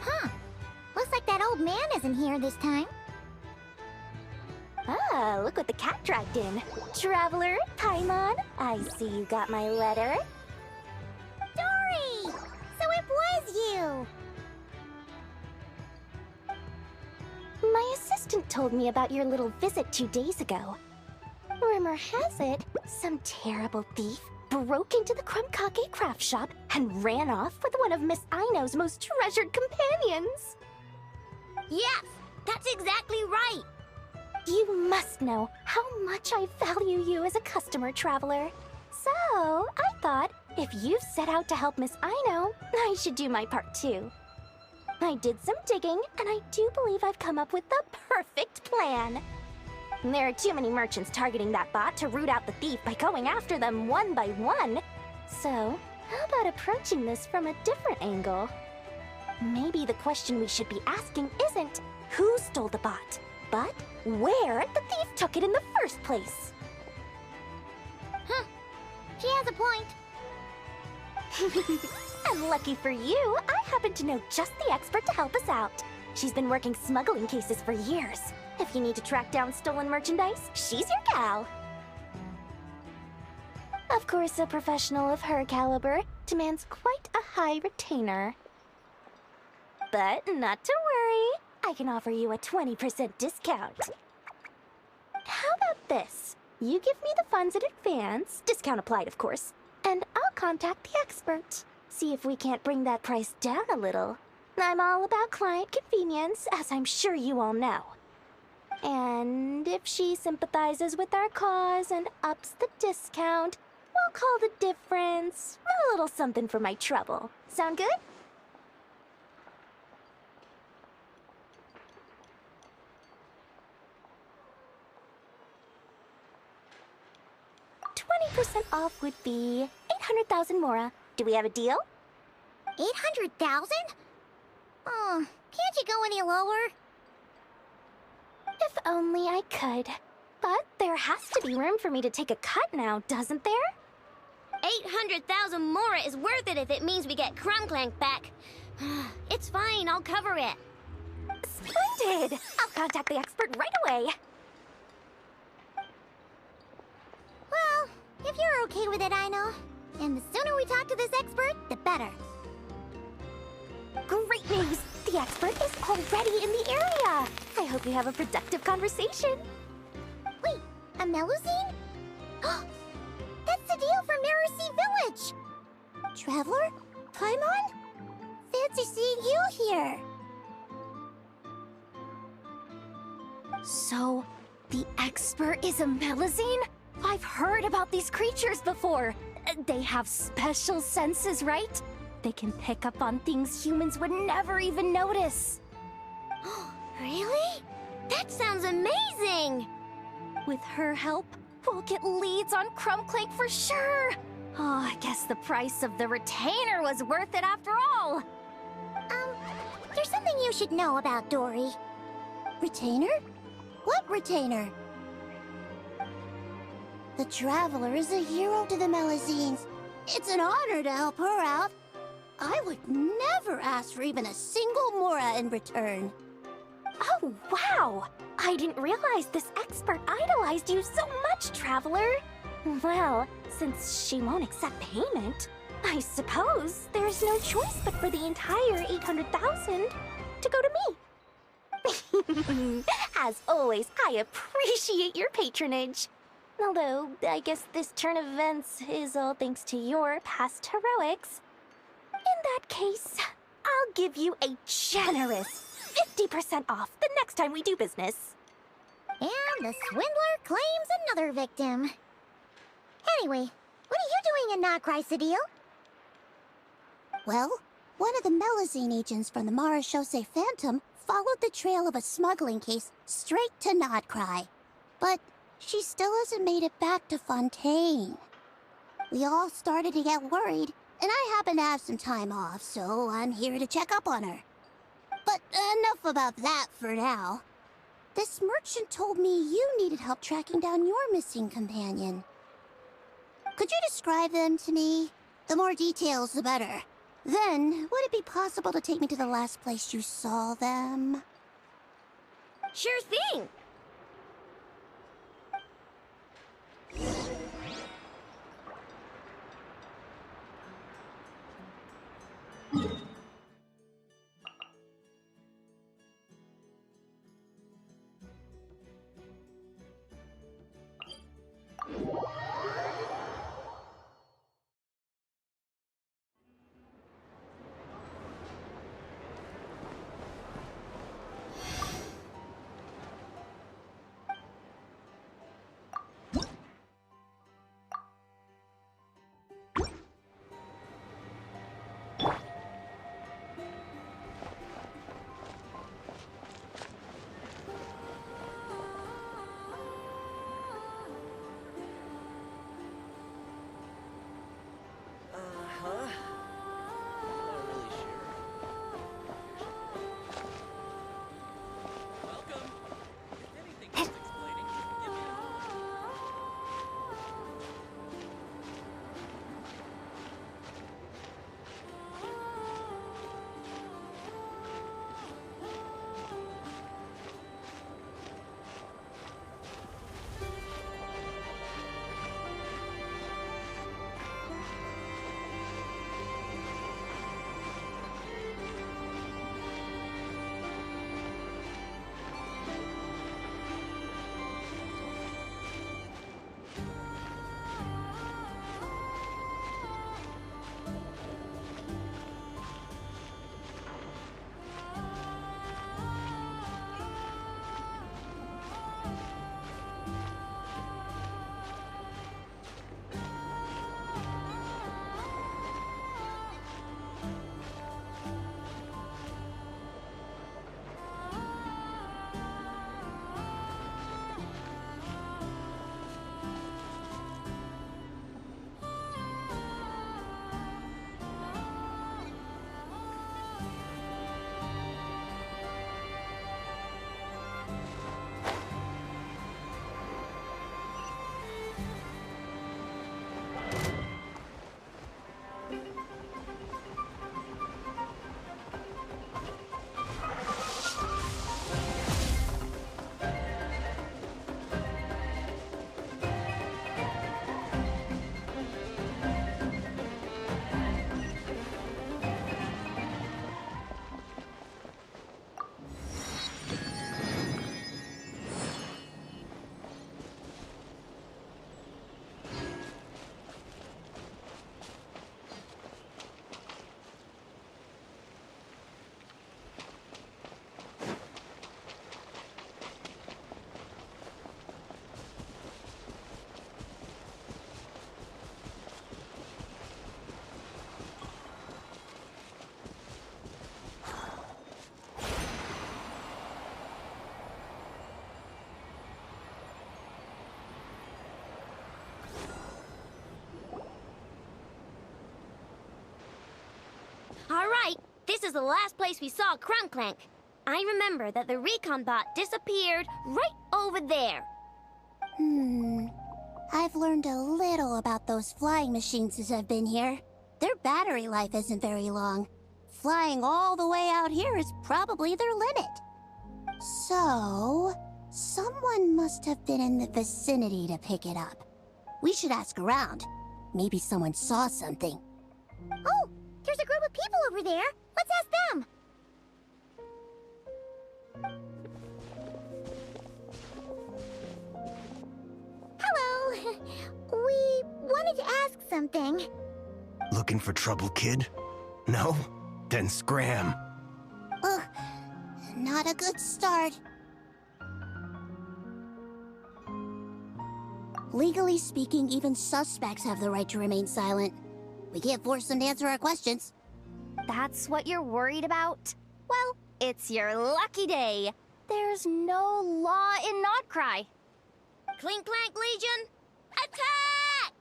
Huh. Looks like that old man isn't here this time. Ah, look what the cat dragged in. Traveler, Paimon, I see you got my letter. Dory! So it was you! My assistant told me about your little visit 2 days ago. Rumor has it, some terrible thief broke into the Crumbkake craft shop and ran off with one of Miss Aino's most treasured companions. Yes, that's exactly right. You must know how much I value you as a customer, Traveler. So, I thought, if you've set out to help Miss Aino, I should do my part too. I did some digging, and I do believe I've come up with the perfect plan. There are too many merchants targeting that bot to root out the thief by going after them one by one. So, how about approaching this from a different angle? Maybe the question we should be asking isn't who stole the bot, but where the thief took it in the first place. Huh. She has a point. And lucky for you, I happen to know just the expert to help us out. She's been working smuggling cases for years. If you need to track down stolen merchandise, she's your gal. Of course, a professional of her caliber demands quite a high retainer. But not to worry, I can offer you a 20% discount. this? You give me the funds in advance, discount applied of course, and I'll contact the expert. See if we can't bring that price down a little. I'm all about client convenience, as I'm sure you all know. And if she sympathizes with our cause and ups the discount, we'll call the difference a little something for my trouble. Sound good? %20 off would be 800,000 mora. Do we have a deal? 800,000? Oh, can't you go any lower? If only I could. But there has to be room for me to take a cut now, doesn't there? 800,000 mora is worth it if it means we get Krumklank back. It's fine, I'll cover it. Splendid! I'll contact the expert right away. Well, if you're okay with it, Aino. And the sooner we talk to this expert, the better. Great news! The expert is already in the area! I hope you have a productive conversation. Wait, a Melusine? That's the deal from Mirror Village! Traveler? Paimon? Fancy seeing you here! So, the expert is a Melusine? I've heard about these creatures before. They have special senses, right? They can pick up on things humans would never even notice. Really? That sounds amazing! With her help, we'll get leads on Krumklank for sure. Oh, I guess the price of the retainer was worth it after all. There's something you should know about Dory. Retainer? What retainer? The Traveler is a hero to the Melusines. It's an honor to help her out. I would never ask for even a single mora in return. Oh, wow! I didn't realize this expert idolized you so much, Traveler. Well, since she won't accept payment, I suppose there's no choice but for the entire 800,000 to go to me. As always, I appreciate your patronage. Although, I guess this turn of events is all thanks to your past heroics. In that case, I'll give you a generous 50% off the next time we do business. And the swindler claims another victim. Anyway, what are you doing in Nochrysodile? Well, one of the Melusine agents from the Marechaussee Phantom followed the trail of a smuggling case straight to Notcry. But she still hasn't made it back to Fontaine. We all started to get worried, and I happen to have some time off, so I'm here to check up on her. But enough about that for now. This merchant told me you needed help tracking down your missing companion. Could you describe them to me? The more details, the better. Then, would it be possible to take me to the last place you saw them? Sure thing! All right, this is the last place we saw Crunklank. I remember that the recon bot disappeared right over there. I've learned a little about those flying machines since I've been here. Their battery life isn't very long. Flying all the way out here is probably their limit. So, someone must have been in the vicinity to pick it up. We should ask around. Maybe someone saw something. Oh, there's a group of people over there. Let's ask them. Hello. We wanted to ask something. Looking for trouble, kid? No? Then scram. Ugh, not a good start. Legally speaking, even suspects have the right to remain silent. We can't force them to answer our questions. That's what you're worried about? Well, it's your lucky day. There's no law in Notcry. Clink Clank Legion, attack!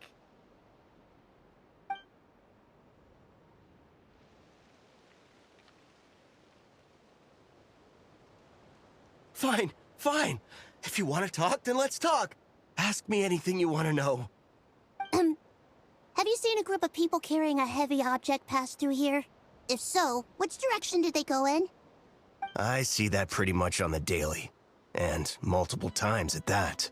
Fine, fine. If you want to talk, then let's talk. Ask me anything you want to know. Have you seen a group of people carrying a heavy object pass through here? If so, which direction did they go in? I see that pretty much on the daily. And multiple times at that.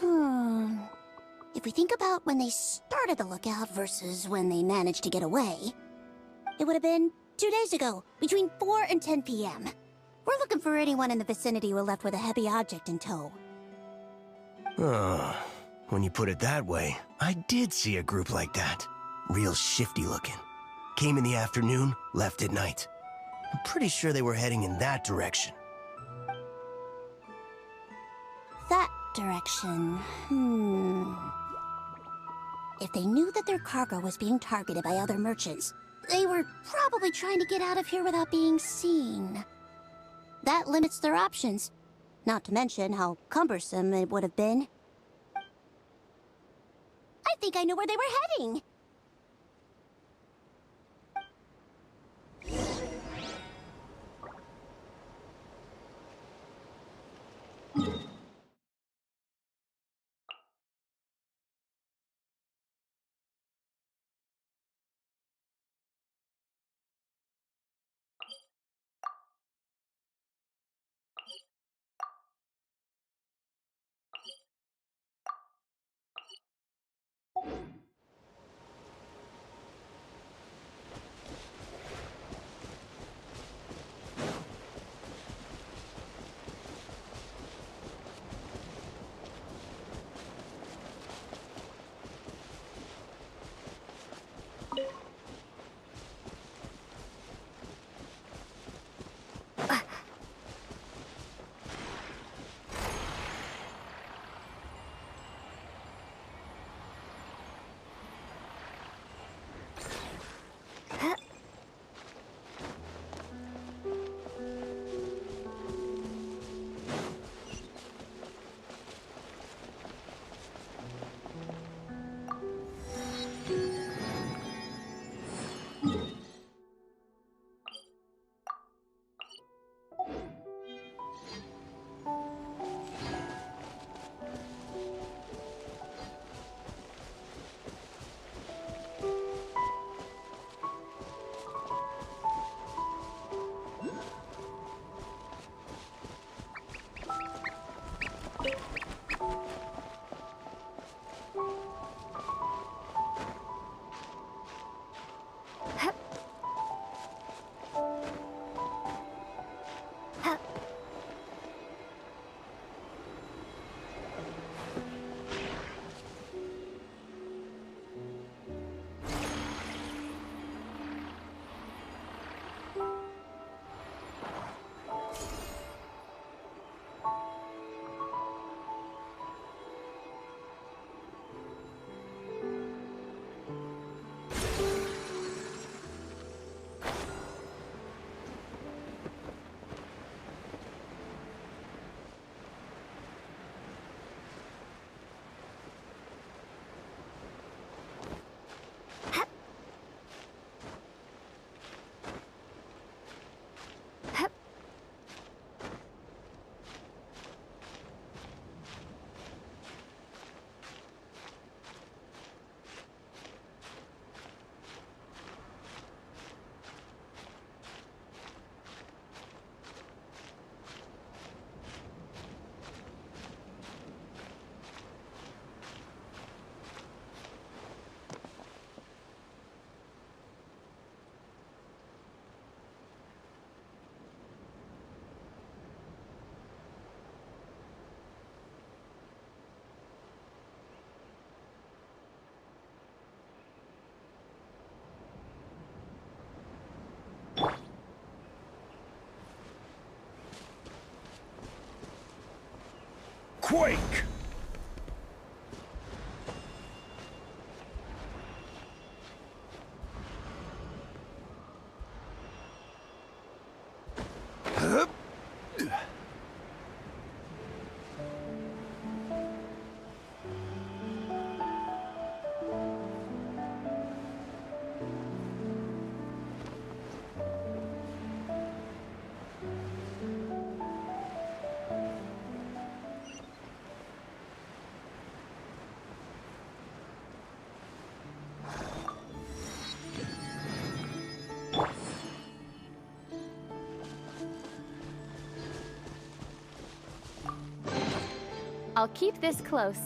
If we think about when they started the lookout versus when they managed to get away, it would have been 2 days ago, between 4 and 10 p.m. We're looking for anyone in the vicinity who left with a heavy object in tow. When you put it that way, I did see a group like that. Real shifty looking. Came in the afternoon, left at night. I'm pretty sure they were heading in that direction. That direction, If they knew that their cargo was being targeted by other merchants, they were probably trying to get out of here without being seen. That limits their options. Not to mention how cumbersome it would have been. I think I know where they were heading. quake! I'll keep this close.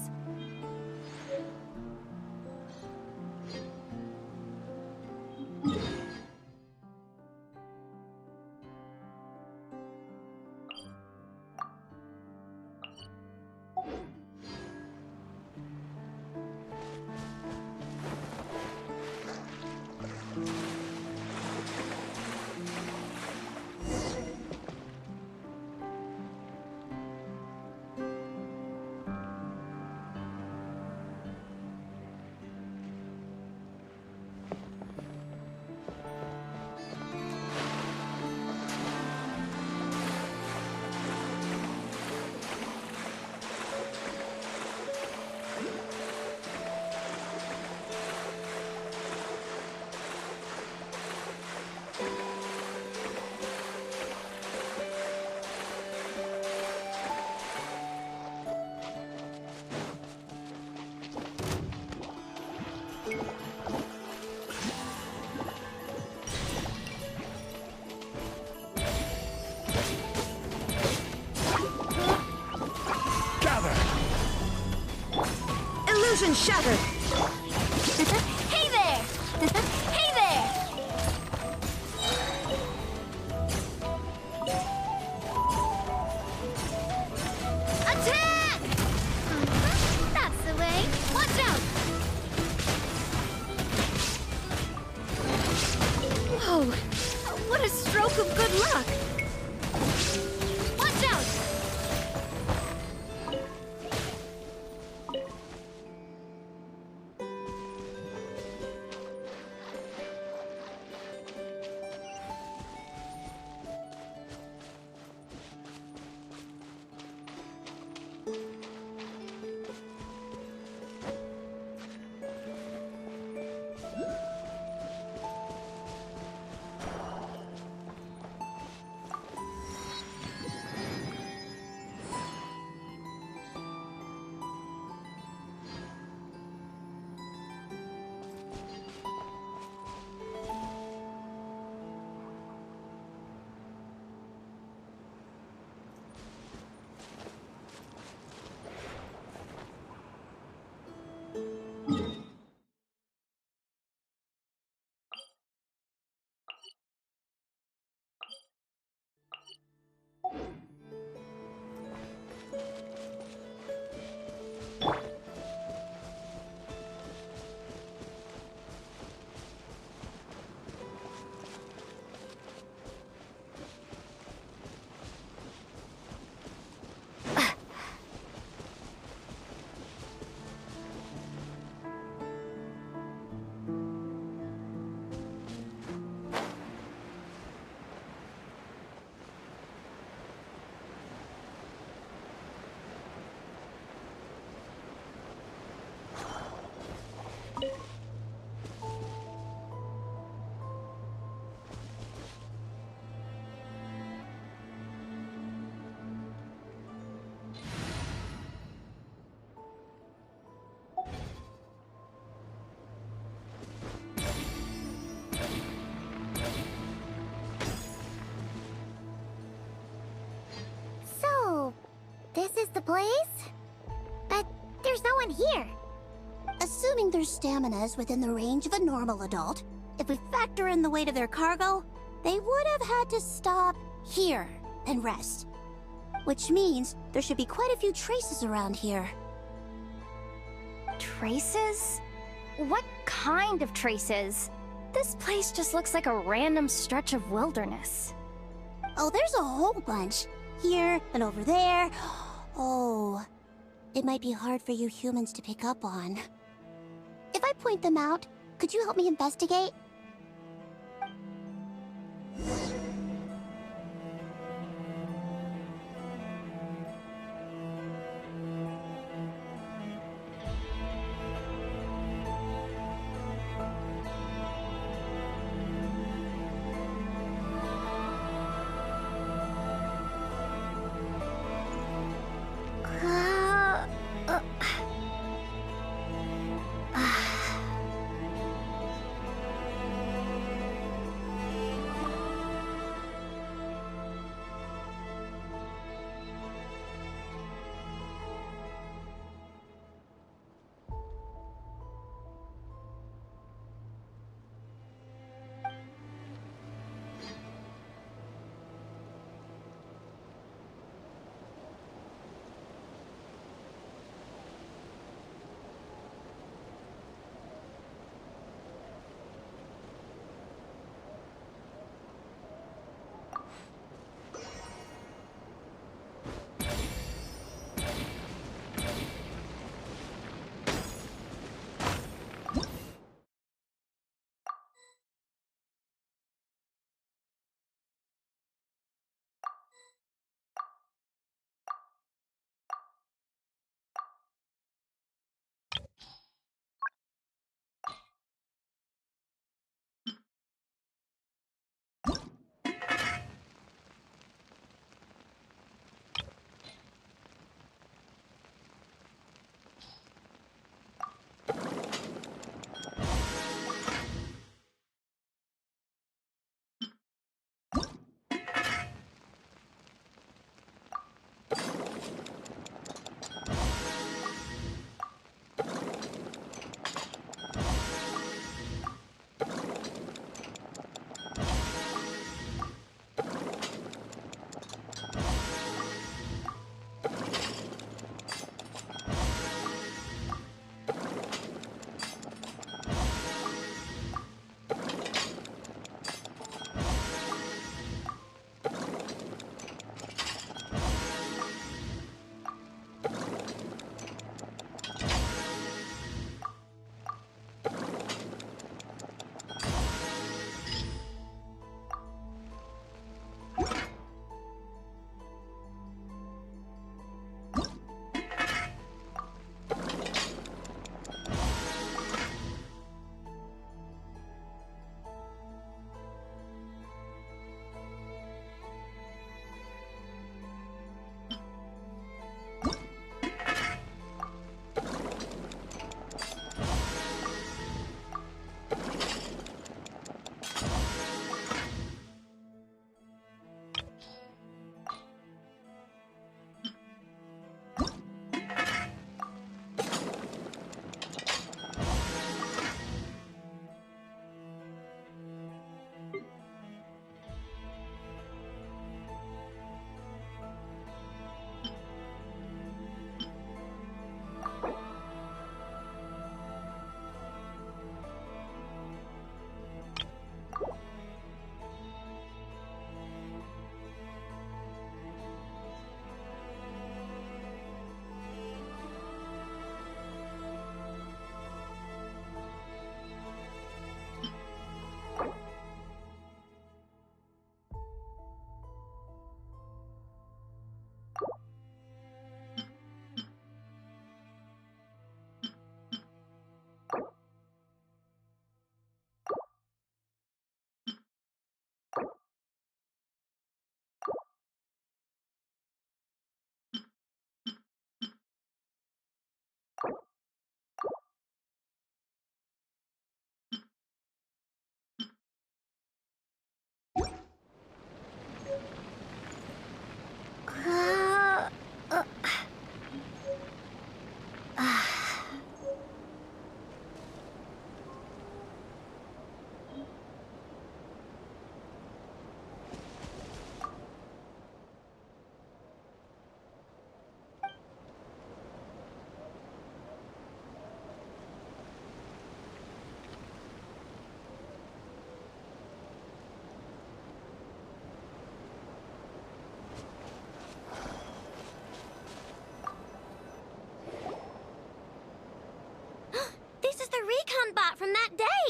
Illusion shattered! Hey there! Hey there! Attack! That's the way. Watch out! Whoa! What a stroke of good luck! Watch out! This is the place? But there's no one here. Assuming their stamina is within the range of a normal adult, if we factor in the weight of their cargo, they would have had to stop here and rest. Which means there should be quite a few traces around here. Traces? What kind of traces? This place just looks like a random stretch of wilderness. Oh, there's a whole bunch. Here and over there. Oh, it might be hard for you humans to pick up on. If I point them out, could you help me investigate?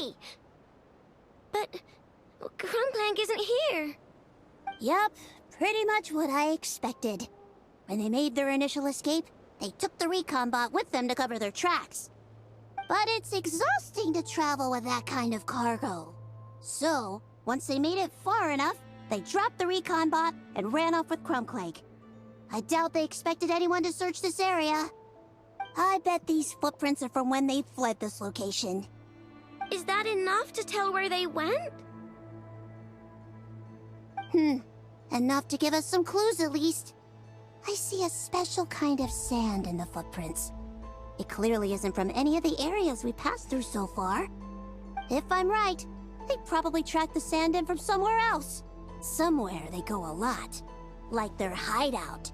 already. But Crumblank isn't here. Yup, pretty much what I expected. When they made their initial escape, they took the recon bot with them to cover their tracks. But it's exhausting to travel with that kind of cargo. So, once they made it far enough, they dropped the recon bot and ran off with Crumblank. I doubt they expected anyone to search this area. I bet these footprints are from when they fled this location. Is that enough to tell where they went? Enough to give us some clues at least. I see a special kind of sand in the footprints. It clearly isn't from any of the areas we passed through so far. If I'm right, they probably tracked the sand in from somewhere else. Somewhere they go a lot. Like their hideout.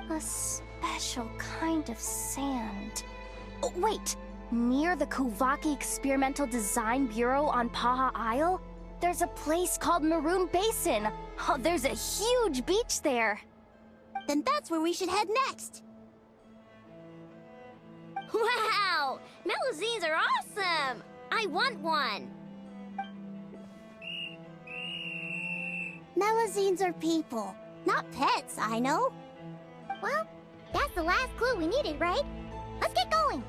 A special kind of sand. Oh, wait! Near the Kuvaki Experimental Design Bureau on Paha Isle, there's a place called Maroon Basin. Oh, there's a huge beach there. Then that's where we should head next. Wow! Melusines are awesome! I want one! Melusines are people, not pets, I know. Well, that's the last clue we needed, right? Let's get going!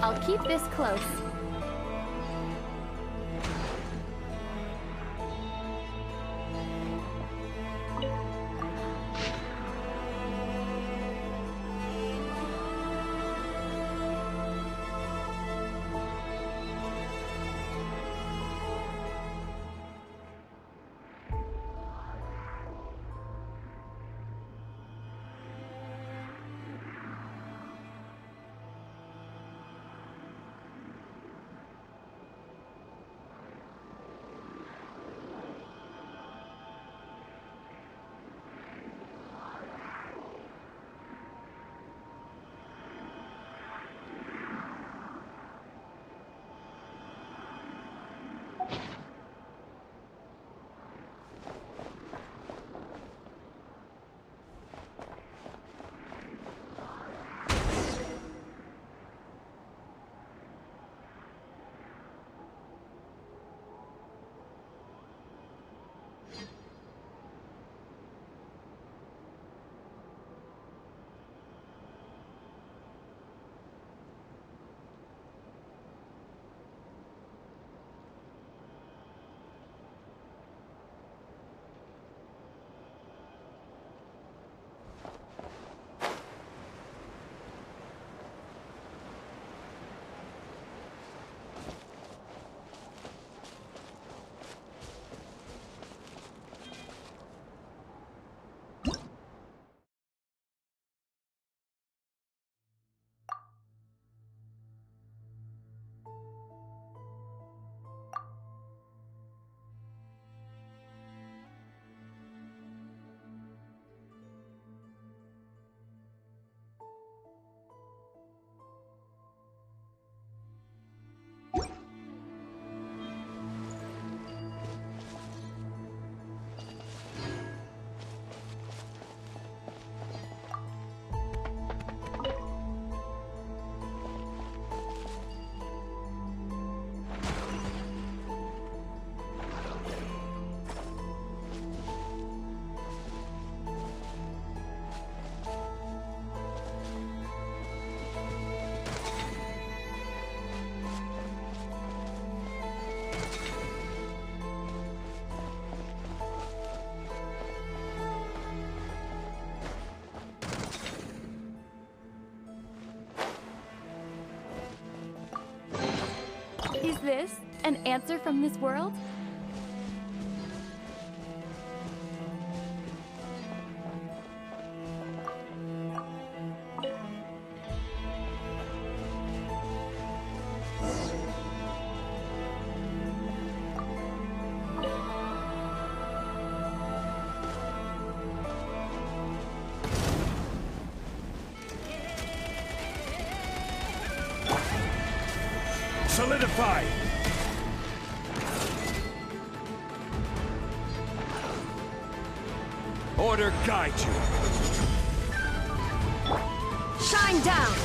I'll keep this close. this an answer from this world? Solidify! Order guide you. Shine down!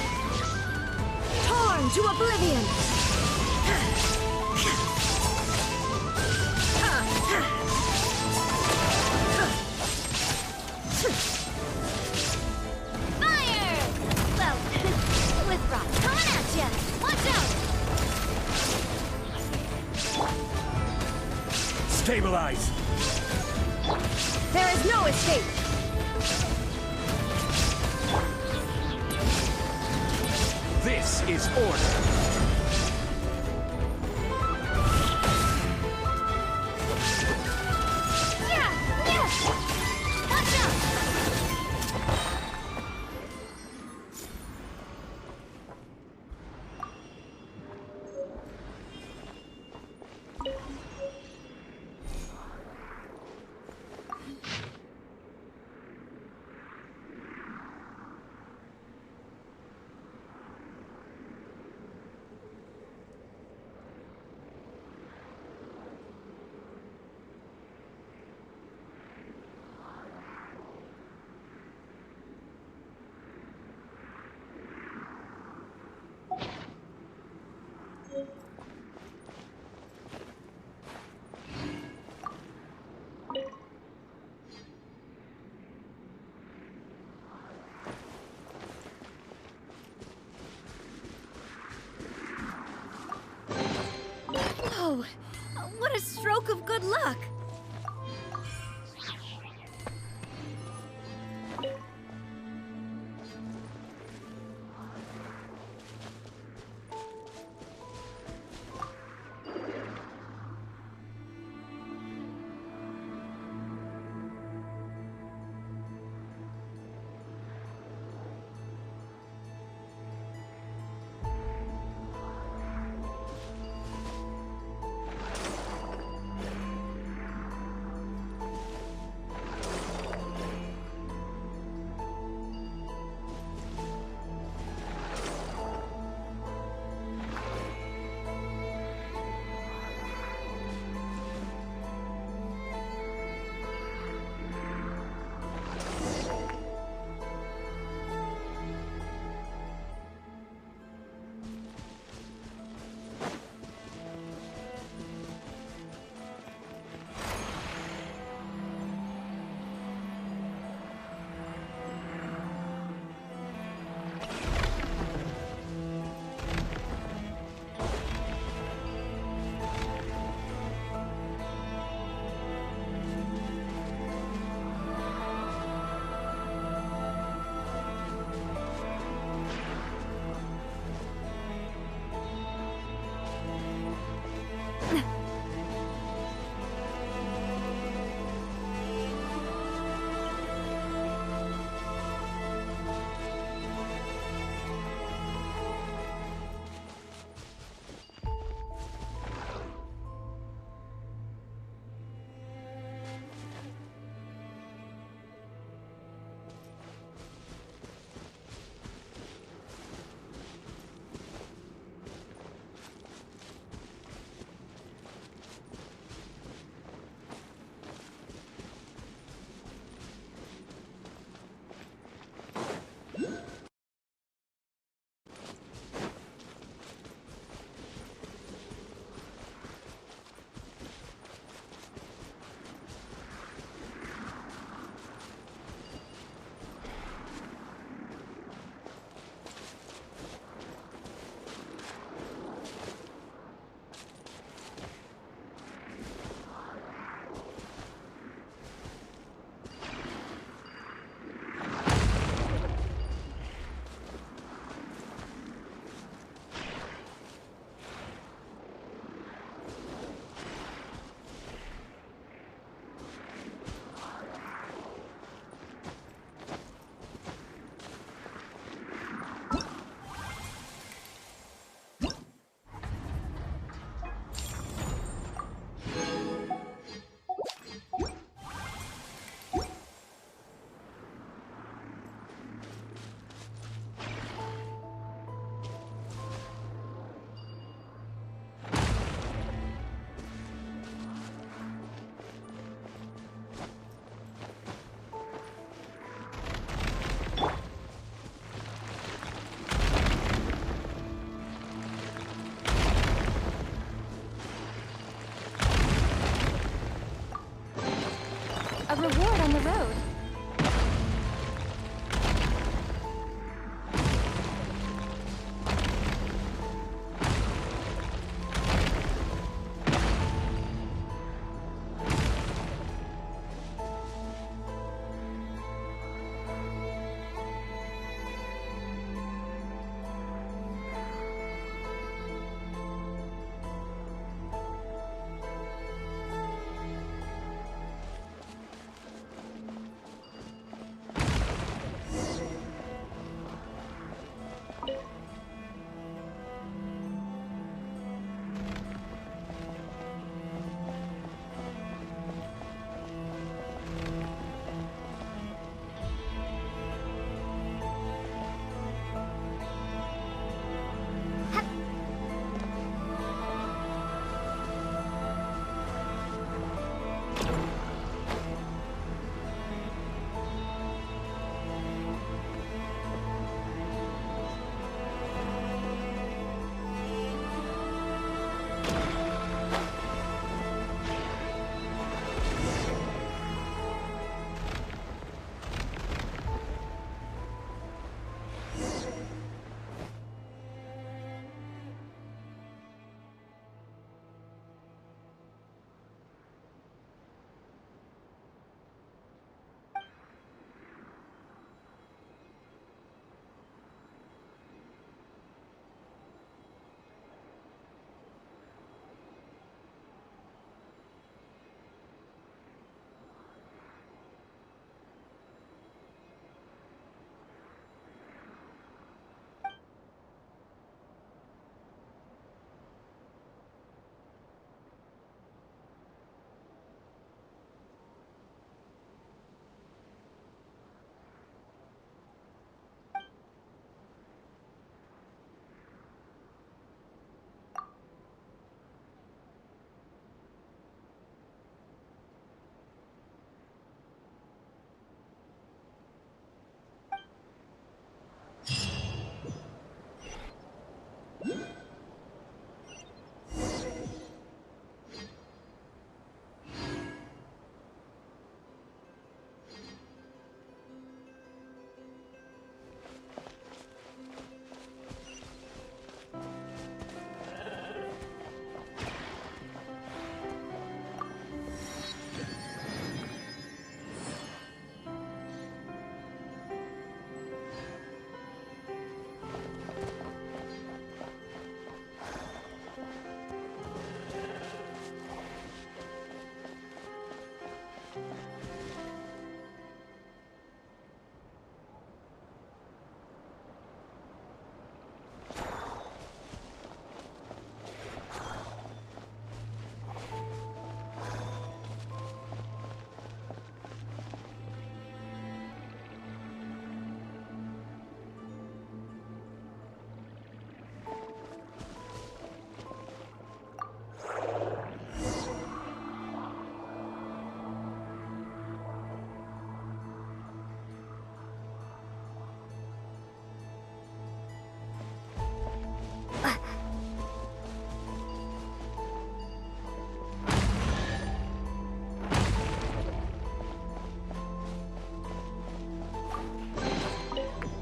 Torn to oblivion! Fire! Well, with rock coming at ya! Watch out! Stabilize! There is no escape! This is order! Whoa! What a stroke of good luck! reward on the road.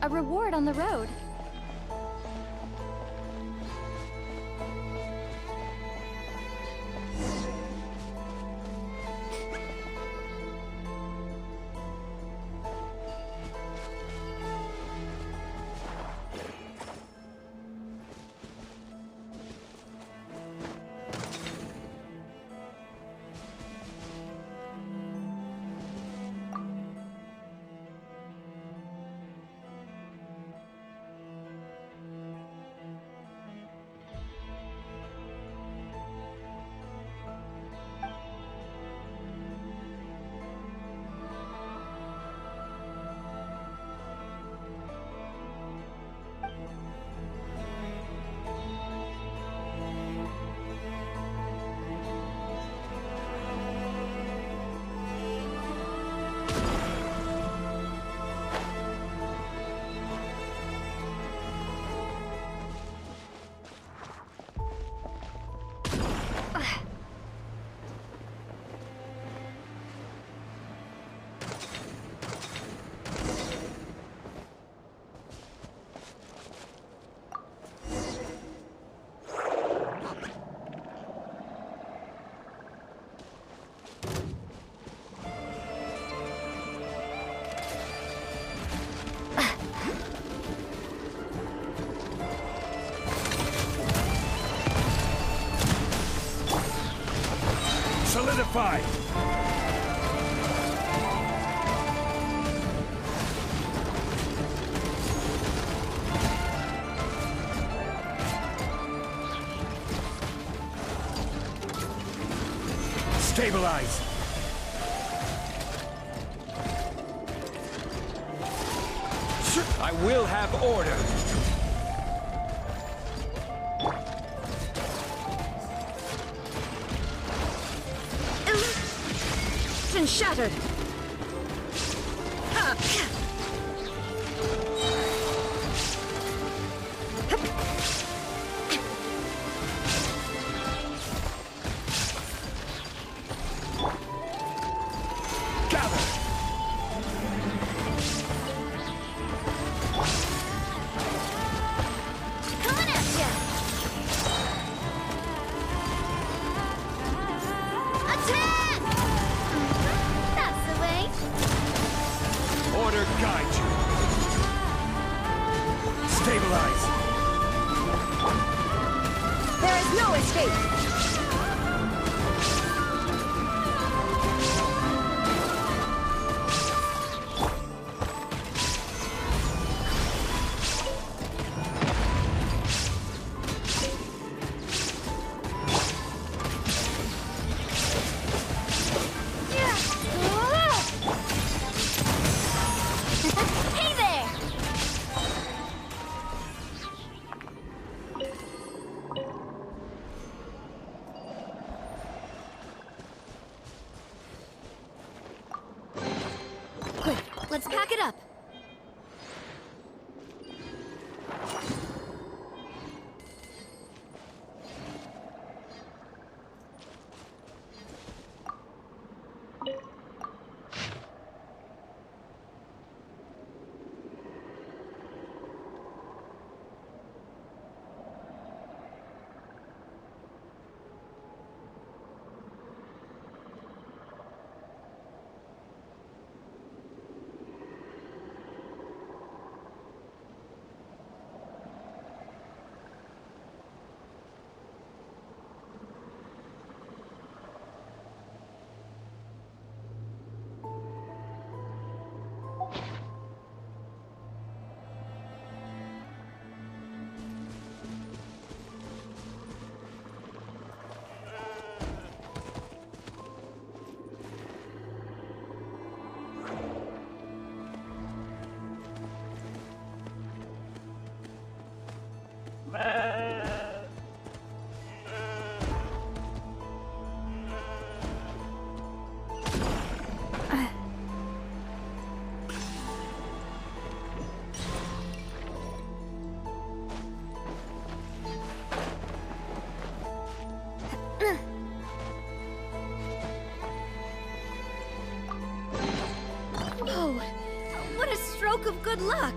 A reward on the road. Solidify! Stabilize! I will have order! Illusion shattered! Order guide you. Stabilize. There is no escape! Hey there! Quick, let's pack it up. Whoa! What a stroke of good luck!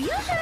Yoo-hoo!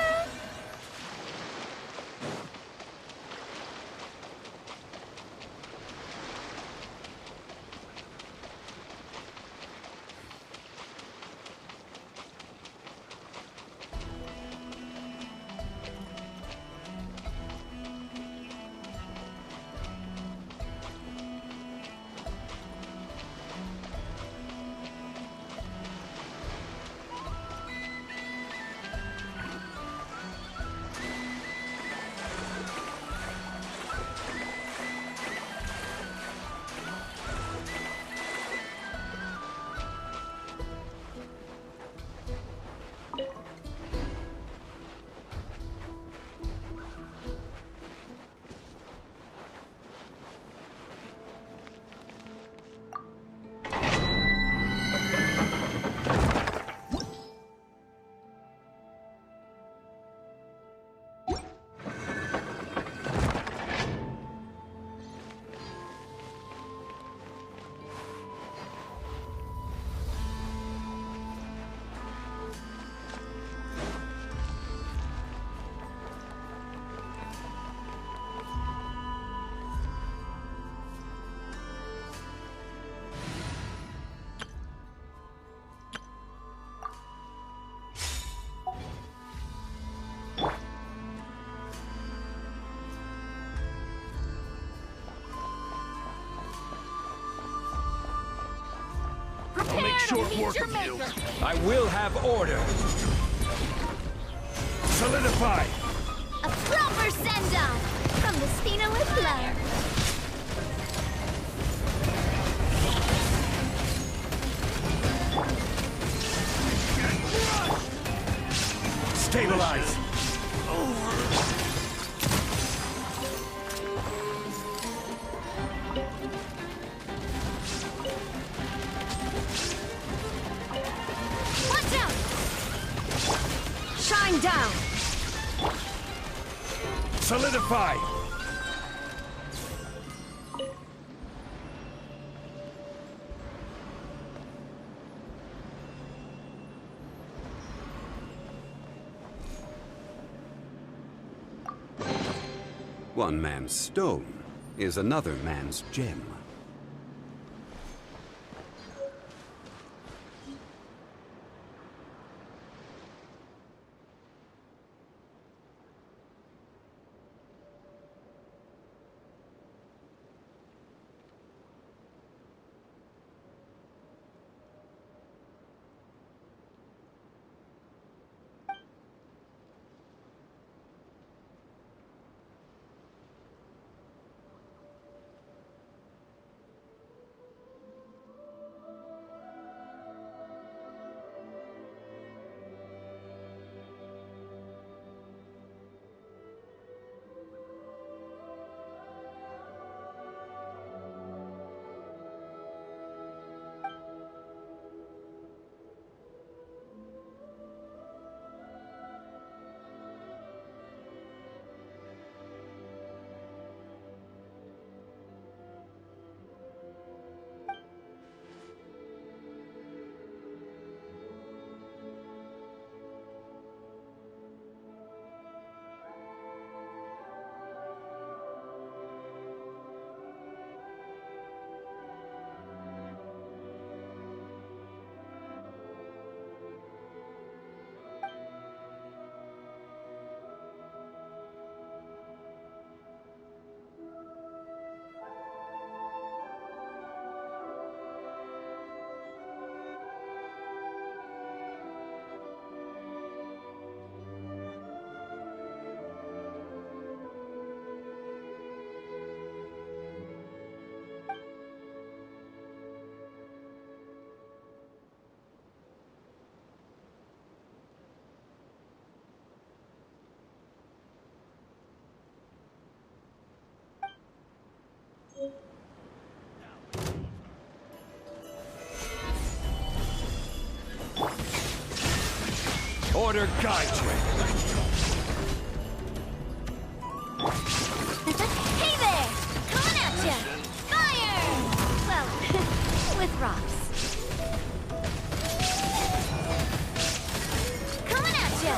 I'll make short work of you. I will have order. Solidify! A proper send-off from the Stina with love. Stabilize! Watch out! Shine down! Solidify! One man's stone is another man's gem. Order guide you. Hey there! Coming at ya! Fire! Well, with rocks. Coming at ya!